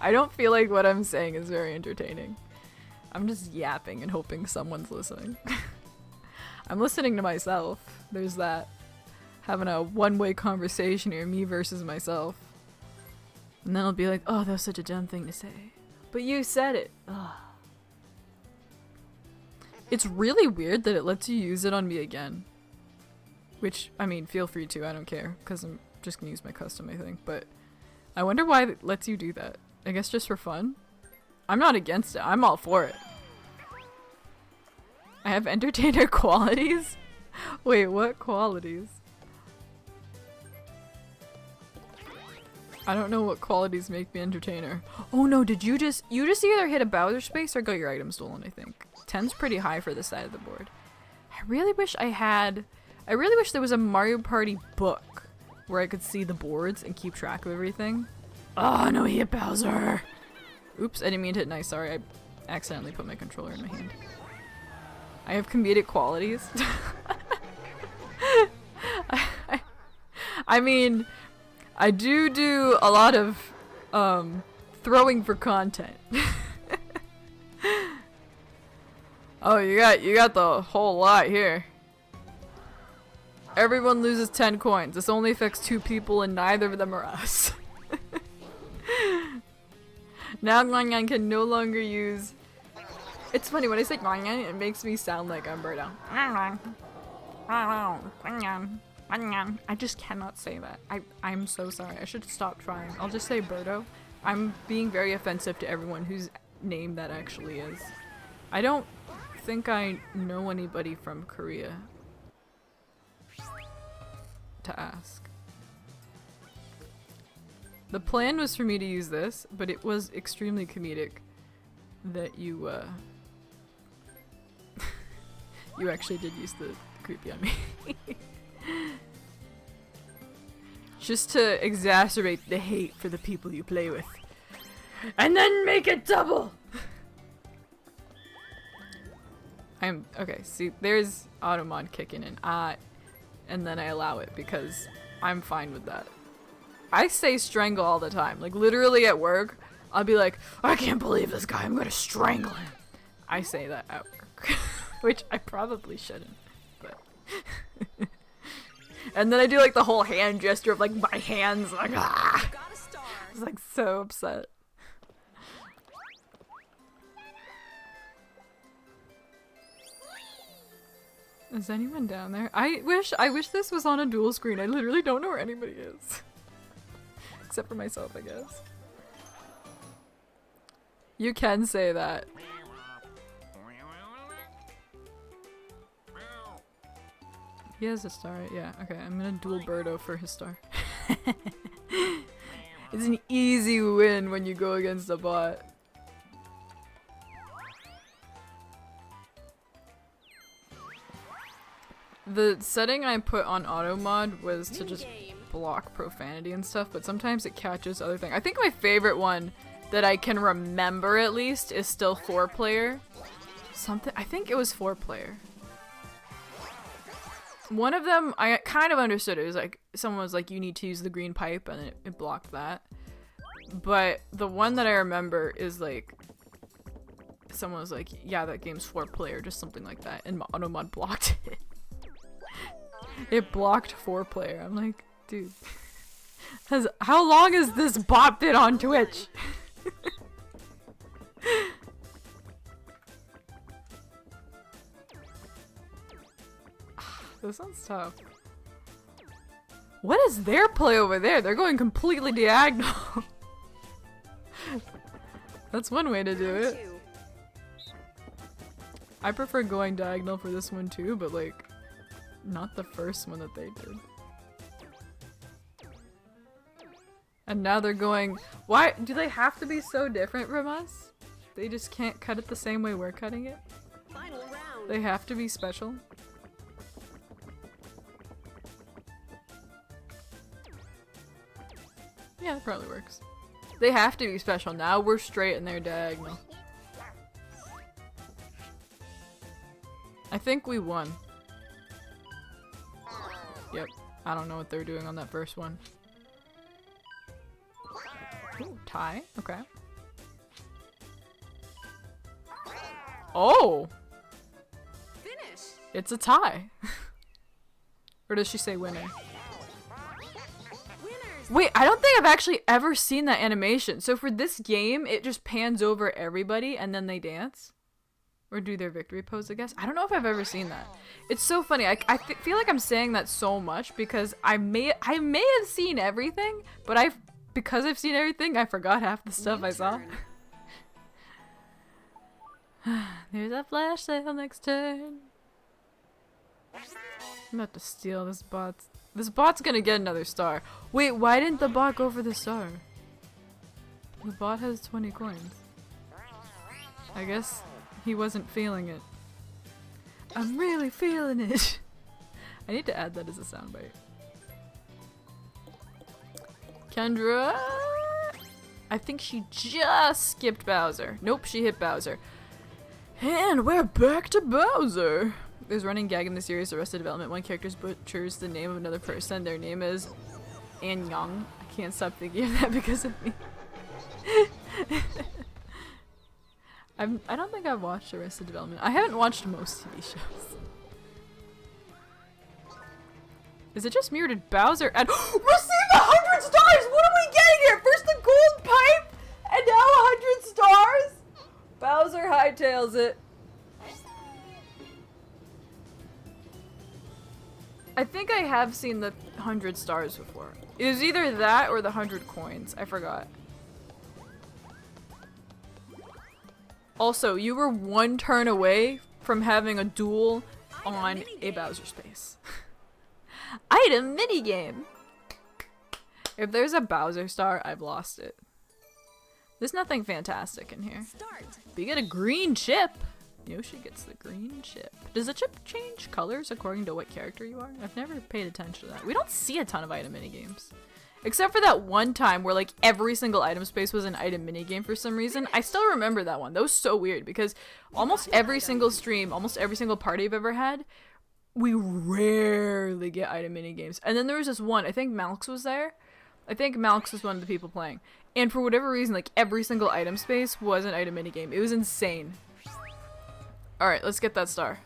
I don't feel like what I'm saying is very entertaining. I'm just yapping and hoping someone's listening. I'm listening to myself. There's that. Having a one-way conversation here, me versus myself. And then I'll be like, oh, that was such a dumb thing to say. But you said it. Ugh. It's really weird that it lets you use it on me again. Which, I mean, feel free to, I don't care. Because I'm just gonna use my custom, I think. But I wonder why it lets you do that. I guess just for fun? I'm not against it. I'm all for it. I have entertainer qualities? Wait, what qualities? I don't know what qualities make me entertainer. Oh no, did you just either hit a Bowser space or got your item stolen, I think. 10's pretty high for this side of the board. I really wish there was a Mario Party book where I could see the boards and keep track of everything. Oh no, he hit Bowser! Oops, I didn't mean to hit nice, sorry, I accidentally put my controller in my hand. I have comedic qualities. I mean, I do a lot of throwing for content. Oh, you got the whole lot here. Everyone loses 10 coins. This only affects 2 people and neither of them are us. Now Nguyen can no longer use... It's funny, when I say Nguyen, it makes me sound like I'm Birdo. I just cannot say that. I'm so sorry. I should stop trying. I'll just say Birdo. I'm being very offensive to everyone whose name that actually is. I don't think I know anybody from Korea to ask. The plan was for me to use this, but it was extremely comedic that you you actually did use the creepy on me. Just to exacerbate the hate for the people you play with. And then make it double! Okay, see, there's Automod kicking in. And then I allow it because I'm fine with that. I say strangle all the time. Like, literally at work, I'll be like, I can't believe this guy, I'm gonna strangle him. I say that at work. Which I probably shouldn't, but... And then I do like the whole hand gesture of like my hands, like, ah! Got a star. I was like so upset. Is anyone down there? I wish this was on a dual screen. I literally don't know where anybody is. Except for myself, I guess. You can say that. He has a star, yeah. Okay, I'm gonna dual Birdo for his star. It's an easy win when you go against a bot. The setting I put on auto mod was to just block profanity and stuff, but sometimes it catches other things. I think my favorite one that I can remember at least is still 4-player. I think it was 4-player. One of them, I kind of understood. It was like, someone was like, you need to use the green pipe, and it blocked that. But the one that I remember is like, someone was like, yeah, that game's 4-player, just something like that, and automod blocked it. It blocked 4-player. I'm like, dude, how long has this bot been on Twitch? This one's tough. What is their play over there? They're going completely diagonal. That's one way to do it. I prefer going diagonal for this one too, but like, not the first one that they did. And now they're going, why do they have to be so different from us? They just can't cut it the same way we're cutting it? Final round. They have to be special? Yeah, that probably works. They have to be special. Now we're straight and they're diagonal. I think we won. Yep. I don't know what they're doing on that first one. Ooh, tie? Okay. Oh! Finish. It's a tie. Or does she say winner? Winners. Wait, I don't think I've actually ever seen that animation. So for this game, it just pans over everybody and then they dance? Or do their victory pose, I guess? I don't know if I've ever seen that. It's so funny. I feel like I'm saying that so much because I may have seen everything, but because I've seen everything, I forgot half the stuff I saw. There's a flash sale next turn. I'm about to steal this bot. This bot's gonna get another star. Wait, why didn't the bot go for the star? The bot has 20 coins. I guess he wasn't feeling it. I'm really feeling it. I need to add that as a soundbite. Kendra? I think she just skipped Bowser. Nope, she hit Bowser. And we're back to Bowser. There's a running gag in the series Arrested Development. One character butchers the name of another person. Their name is An Young. I can't stop thinking of that because of me. I don't think I've watched Arrested Development. I haven't watched most TV shows. Is it just me or did Bowser add- Receive 100 stars! What are we getting here? First the gold pipe, and now 100 stars? Bowser hightails it. I think I have seen the 100 stars before. It was either that or the 100 coins. I forgot. Also, you were one turn away from having a duel on a Bowser space. Item minigame! If there's a Bowser star, I've lost it. There's nothing fantastic in here. Start. But you get a green chip! Yoshi gets the green chip. Does the chip change colors according to what character you are? I've never paid attention to that. We don't see a ton of item minigames. Except for that one time where like every single item space was an item minigame for some reason. I still remember that one. That was so weird because almost every single stream, almost every single party I've ever had, we rarely get item minigames. And then there was this one, I think Malx was there, I think Malx was one of the people playing. And for whatever reason, like, every single item space was an item minigame. It was insane. Alright, let's get that star.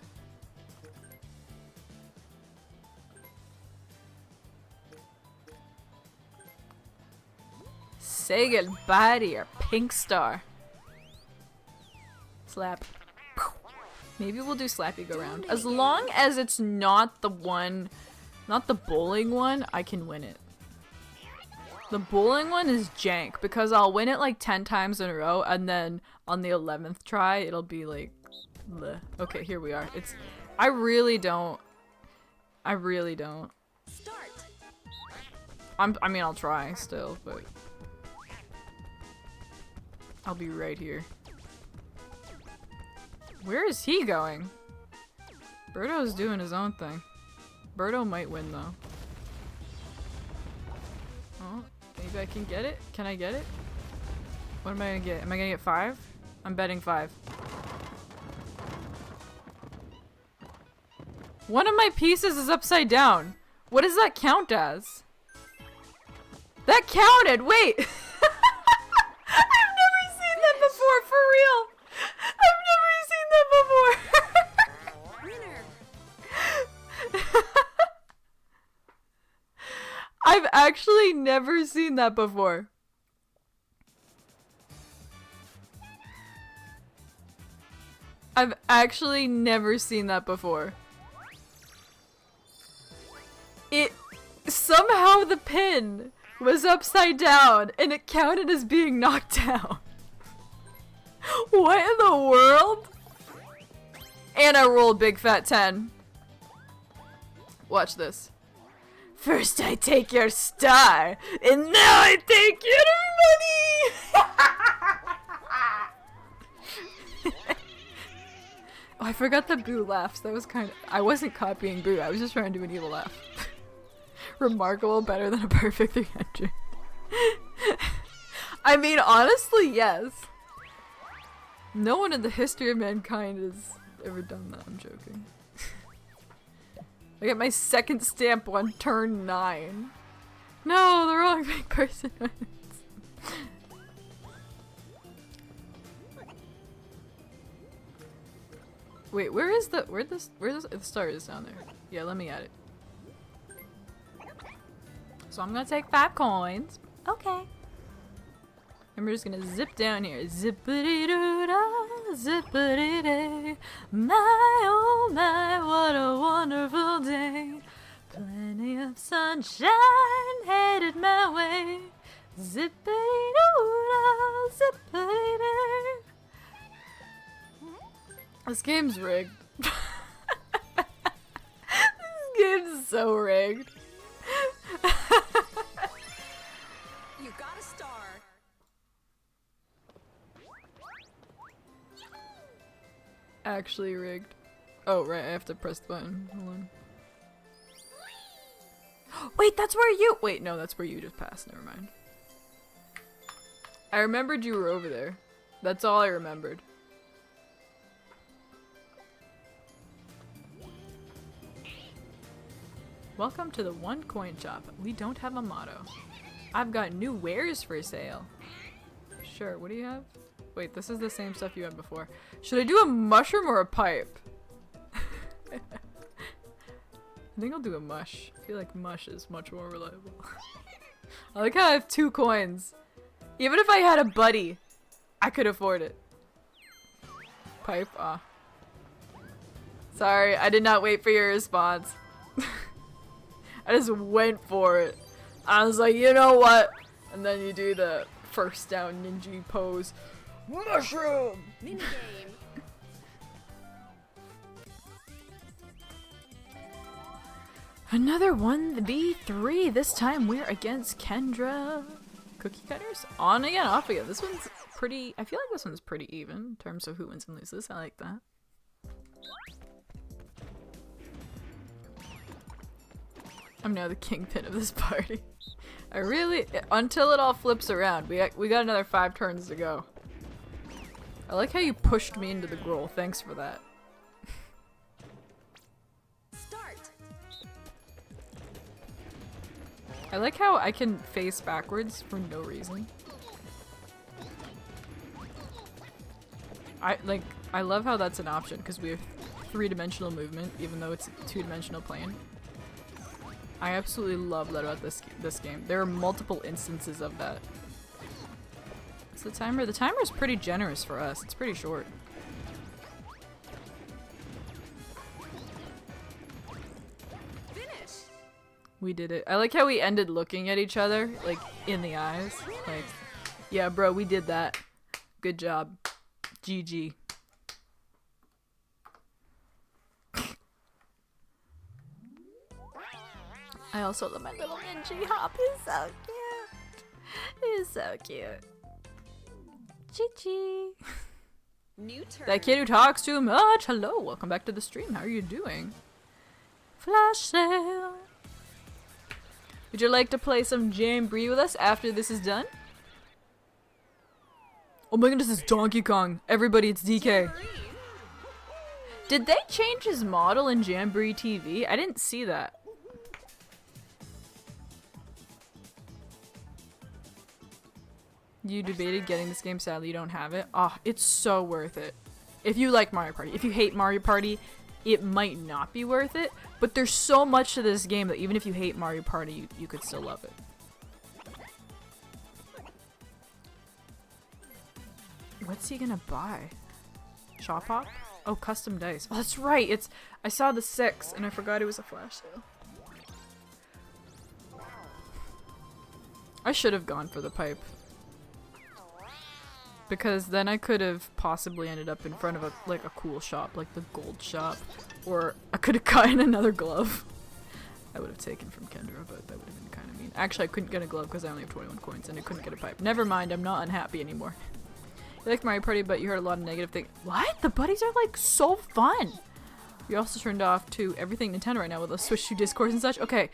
Say goodbye to your pink star. Slap. Maybe we'll do Slappy Go Round. As long as it's not the one, not the bowling one, I can win it. The bowling one is jank because I'll win it like 10 times in a row and then on the 11th try it'll be like bleh. Okay, here we are. I really don't. Start. I mean, I'll try still, but I'll be right here. Where is he going? Birdo's doing his own thing. Birdo might win though. Oh, maybe I can get it? Can I get it? What am I gonna get? Am I gonna get 5? I'm betting 5. One of my pieces is upside down. What does that count as? That counted! Wait! I've never seen that before, for real! I've never seen that before! Winner. I've actually never seen that before. I've actually never seen that before. Somehow the pin was upside down and it counted as being knocked down. What in the world? And I rolled big fat 10. Watch this. First I take your star, and now I take your money! Oh, I forgot the Boo laughs. That was kind of... I wasn't copying Boo, I was just trying to do an evil laugh. Remarkable, better than a perfect 300. I mean, honestly, yes. No one in the history of mankind has ever done that. I'm joking. I get my second stamp on turn 9. No, the wrong big person wins. Wait, where the star is down there? Yeah, let me add it. So I'm gonna take 5 coins. Okay. And we're just gonna zip down here. Zippity doo da, zippity day. My oh my, what a wonderful day. Plenty of sunshine headed my way. Zippity doo da, zippity day. This game's rigged. This game's so rigged. You got a star. Actually rigged. Oh, right, I have to press the button. Hold on. Wait, that's where you- Wait, no, that's where you just passed. Never mind. I remembered you were over there. That's all I remembered. Welcome to the one coin shop. We don't have a motto. I've got new wares for sale. Sure, what do you have? Wait, this is the same stuff you had before. Should I do a mushroom or a pipe? I think I'll do a mush. I feel like mush is much more reliable. I like how I have 2 coins. Even if I had a buddy, I could afford it. Pipe? Ah. Sorry, I did not wait for your response. I just went for it. I was like, you know what? And then you do the first down ninja pose. Mushroom! Minigame. Another 1v3. This time we're against Kendra. Cookie cutters? On again, off again. This one's pretty... I feel like this one's pretty even in terms of who wins and loses. I like that. I'm now the kingpin of this party. I really... Until it all flips around. We got another 5 turns to go. I like how you pushed me into the goal. Thanks for that. Start. I like how I can face backwards for no reason. I love how that's an option because we have 3-dimensional movement even though it's a 2-dimensional plane. I absolutely love that about this game. There are multiple instances of that. What's the timer? The timer is pretty generous for us. It's pretty short. Finish. We did it. I like how we ended looking at each other, like, in the eyes. Like, yeah, bro, we did that. Good job. GG. I also love my little Minji Hop. He's so cute. He's so cute. GG. New turn. That kid who talks too much. Hello, welcome back to the stream. How are you doing? Flash sale. Would you like to play some Jamboree with us after this is done? Oh my goodness, it's Donkey Kong. Everybody, it's DK. Jamboree. Did they change his model in Jamboree TV? I didn't see that. You debated getting this game, sadly you don't have it. Oh, it's so worth it. If you like Mario Party. If you hate Mario Party, it might not be worth it. But there's so much to this game that even if you hate Mario Party, you could still love it. What's he gonna buy? Shop Hop? Oh, custom dice. Oh, that's right. I saw the 6 and I forgot it was a flash sale. I should have gone for the pipe. Because then I could have possibly ended up in front of a cool shop, like the gold shop. Or I could have gotten another glove. I would have taken from Kendra, but that would have been kind of mean. Actually, I couldn't get a glove because I only have 21 coins and I couldn't get a pipe. Never mind, I'm not unhappy anymore. You like Mario Party, but you heard a lot of negative things. What? The buddies are like so fun! You're also turned off to everything Nintendo right now with a Switch to discourse and such. Okay,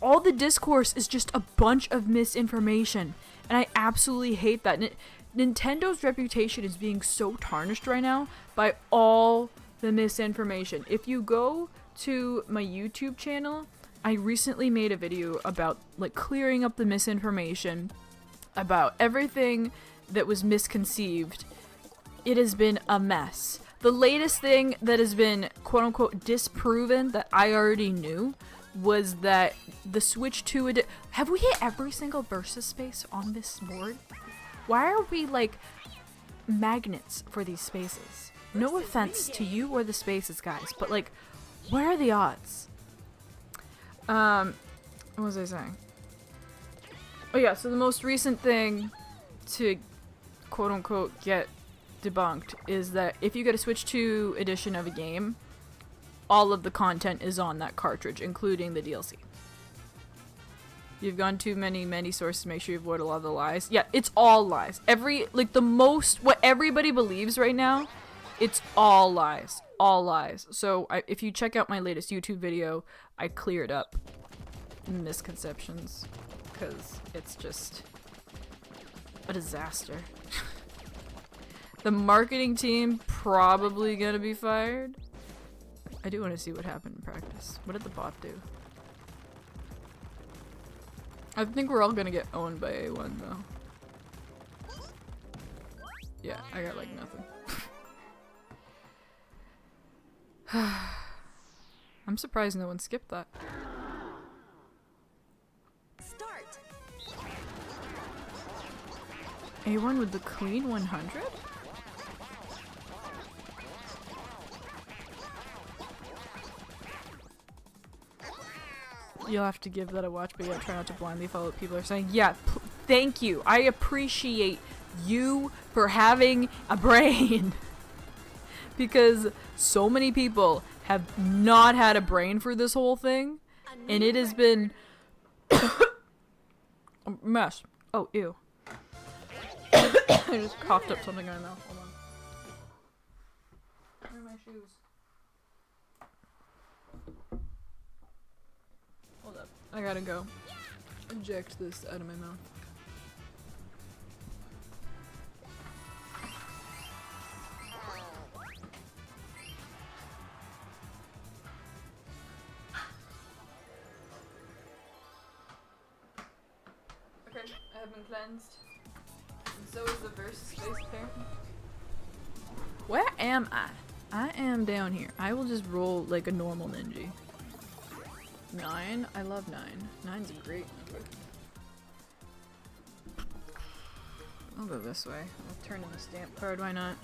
all the discourse is just a bunch of misinformation. And I absolutely hate that. Nintendo's reputation is being so tarnished right now by all the misinformation. If you go to my YouTube channel, I recently made a video about like clearing up the misinformation about everything that was misconceived. It has been a mess. The latest thing that has been quote-unquote disproven that I already knew was that the Switch 2 have we hit every single versus space on this board? Why are we like magnets for these spaces? No offense to you or the spaces, guys, but like, where are the odds? What was I saying? Oh yeah, so the most recent thing to quote-unquote get debunked is that if you get a Switch 2 edition of a game, all of the content is on that cartridge, including the DLC. You've gone too many sources to make sure you avoid a lot of the lies. Yeah, it's all lies. What everybody believes right now, it's all lies. All lies. So if you check out my latest YouTube video, I cleared up misconceptions. Because it's just a disaster. The marketing team probably gonna be fired. I do want to see what happened in practice. What did the bot do? I think we're all gonna get owned by A1 though. Yeah, I got like nothing. I'm surprised no one skipped that. Start. A1 with the clean 100? You'll have to give that a watch, but yeah, try not to blindly follow what people are saying. Yeah, thank you. I appreciate you for having a brain. Because so many people have not had a brain for this whole thing. And it has been a mess. Oh, ew. I just coughed up something in my mouth. Hold on. Where are my shoes? Hold up. I gotta go. Inject this out of my mouth. I have been cleansed. And so is the verse space pair. Where am I? I am down here. I will just roll like a normal ninja. 9? I love 9. 9's a great number. I'll go this way. I'll turn in the stamp card, why not?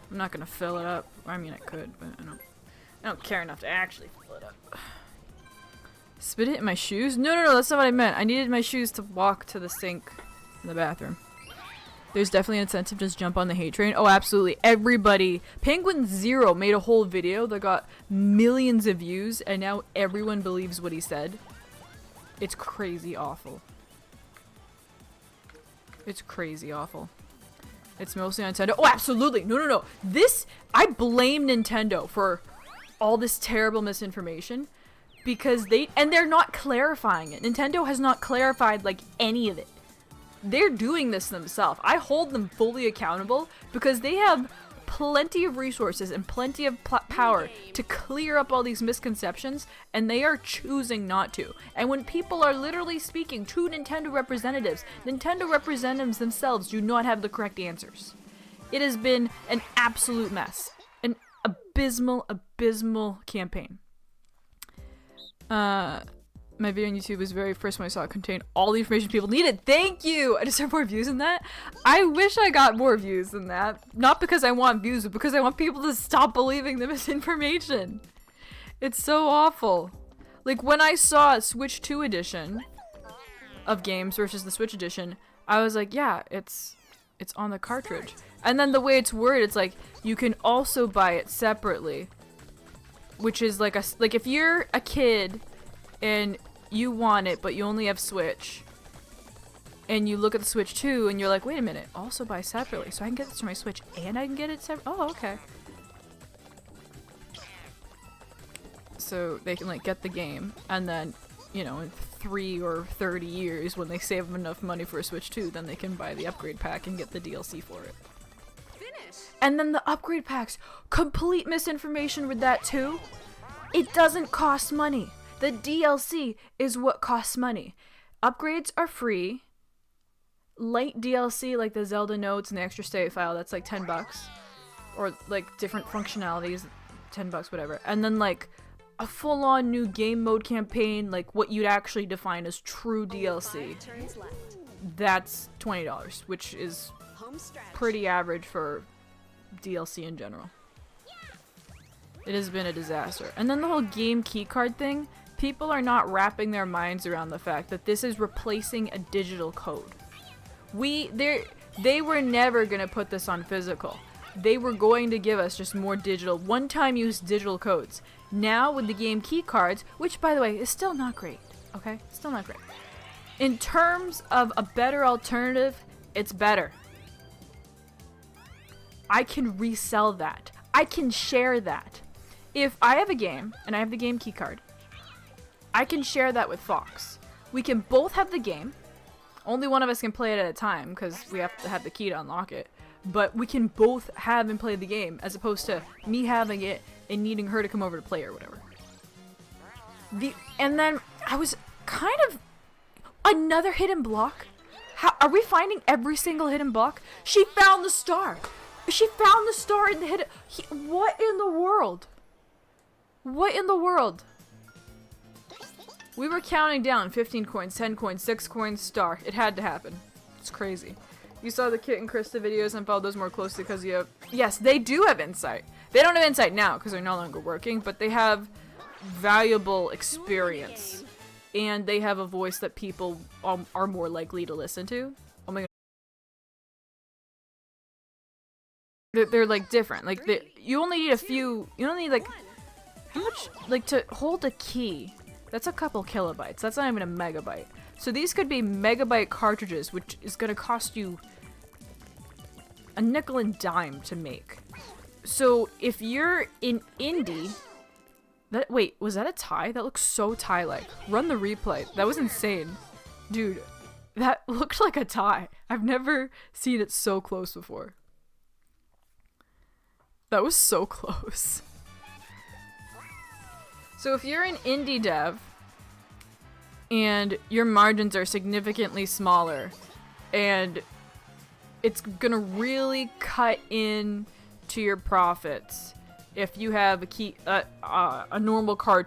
I'm not gonna fill it up. I mean I could, but I don't care enough to actually fill it up. Spit it in my shoes? No, that's not what I meant. I needed my shoes to walk to the sink in the bathroom. There's definitely an incentive to just jump on the hate train. Oh, absolutely. Everybody. Penguin Zero made a whole video that got millions of views, and now everyone believes what he said. It's crazy awful. It's crazy awful. It's mostly on Nintendo. Oh, absolutely. No. I blame Nintendo for all this terrible misinformation because they're not clarifying it. Nintendo has not clarified like any of it. They're doing this themselves. I hold them fully accountable because they have plenty of resources and plenty of power to clear up all these misconceptions, and they are choosing not to. And when people are literally speaking to Nintendo representatives themselves do not have the correct answers. It has been an absolute mess. An abysmal campaign. My video on YouTube was the very first one I saw. It contained all the information people needed. Thank you! I deserve more views than that. I wish I got more views than that. Not because I want views, but because I want people to stop believing the misinformation. It's so awful. Like, when I saw Switch 2 edition of games versus the Switch edition, I was like, yeah, it's on the cartridge. And then the way it's worded, it's like, you can also buy it separately. Which is like if you're a kid and you want it, but you only have Switch, and you look at the Switch 2, and you're like, wait a minute, also buy separately, so I can get this for my Switch, and I can get it separately? Oh, okay. So they can, like, get the game, and then, you know, in 3 or 30 years, when they save enough money for a Switch 2, then they can buy the upgrade pack and get the DLC for it. Finish. And then the upgrade packs, complete misinformation with that, too. It doesn't cost money. The DLC is what costs money. Upgrades are free. Light DLC like the Zelda notes and the extra save file, that's like $10. Or like different functionalities, $10, whatever. And then like a full-on new game mode campaign, like what you'd actually define as true DLC. That's $20, which is pretty average for DLC in general. It has been a disaster. And then the whole game keycard thing. People are not wrapping their minds around the fact that this is replacing a digital code. They were never going to put this on physical. They were going to give us just more digital, one-time use digital codes. Now with the game key cards, which by the way is still not great, okay? Still not great. In terms of a better alternative, it's better. I can resell that. I can share that. If I have a game and I have the game key card, I can share that with Fox. We can both have the game. Only one of us can play it at a time because we have to have the key to unlock it. But we can both have and play the game as opposed to me having it and needing her to come over to play or whatever. And then I was kind of... Another hidden block? How, are we finding every single hidden block? She found the star! She found the star in the hidden... what in the world? What in the world? We were counting down 15 coins, 10 coins, 6 coins, star. It had to happen. It's crazy. You saw the Kit and Krista videos and followed those more closely because you have... Yes, they do have insight. They don't have insight now because they're no longer working, but they have valuable experience. And they have a voice that people are more likely to listen to. Oh my god. They're like different. Like, you only need a few... You don't need like... How much... Like, to hold a key... That's a couple kilobytes. That's not even a megabyte. So these could be megabyte cartridges, which is going to cost you a nickel and dime to make. So if you're in indie... Wait, was that a tie? That looks so tie-like. Run the replay. That was insane. Dude, that looked like a tie. I've never seen it so close before. That was so close. So if you're an indie dev and your margins are significantly smaller and it's gonna really cut in to your profits if you have a normal cartridge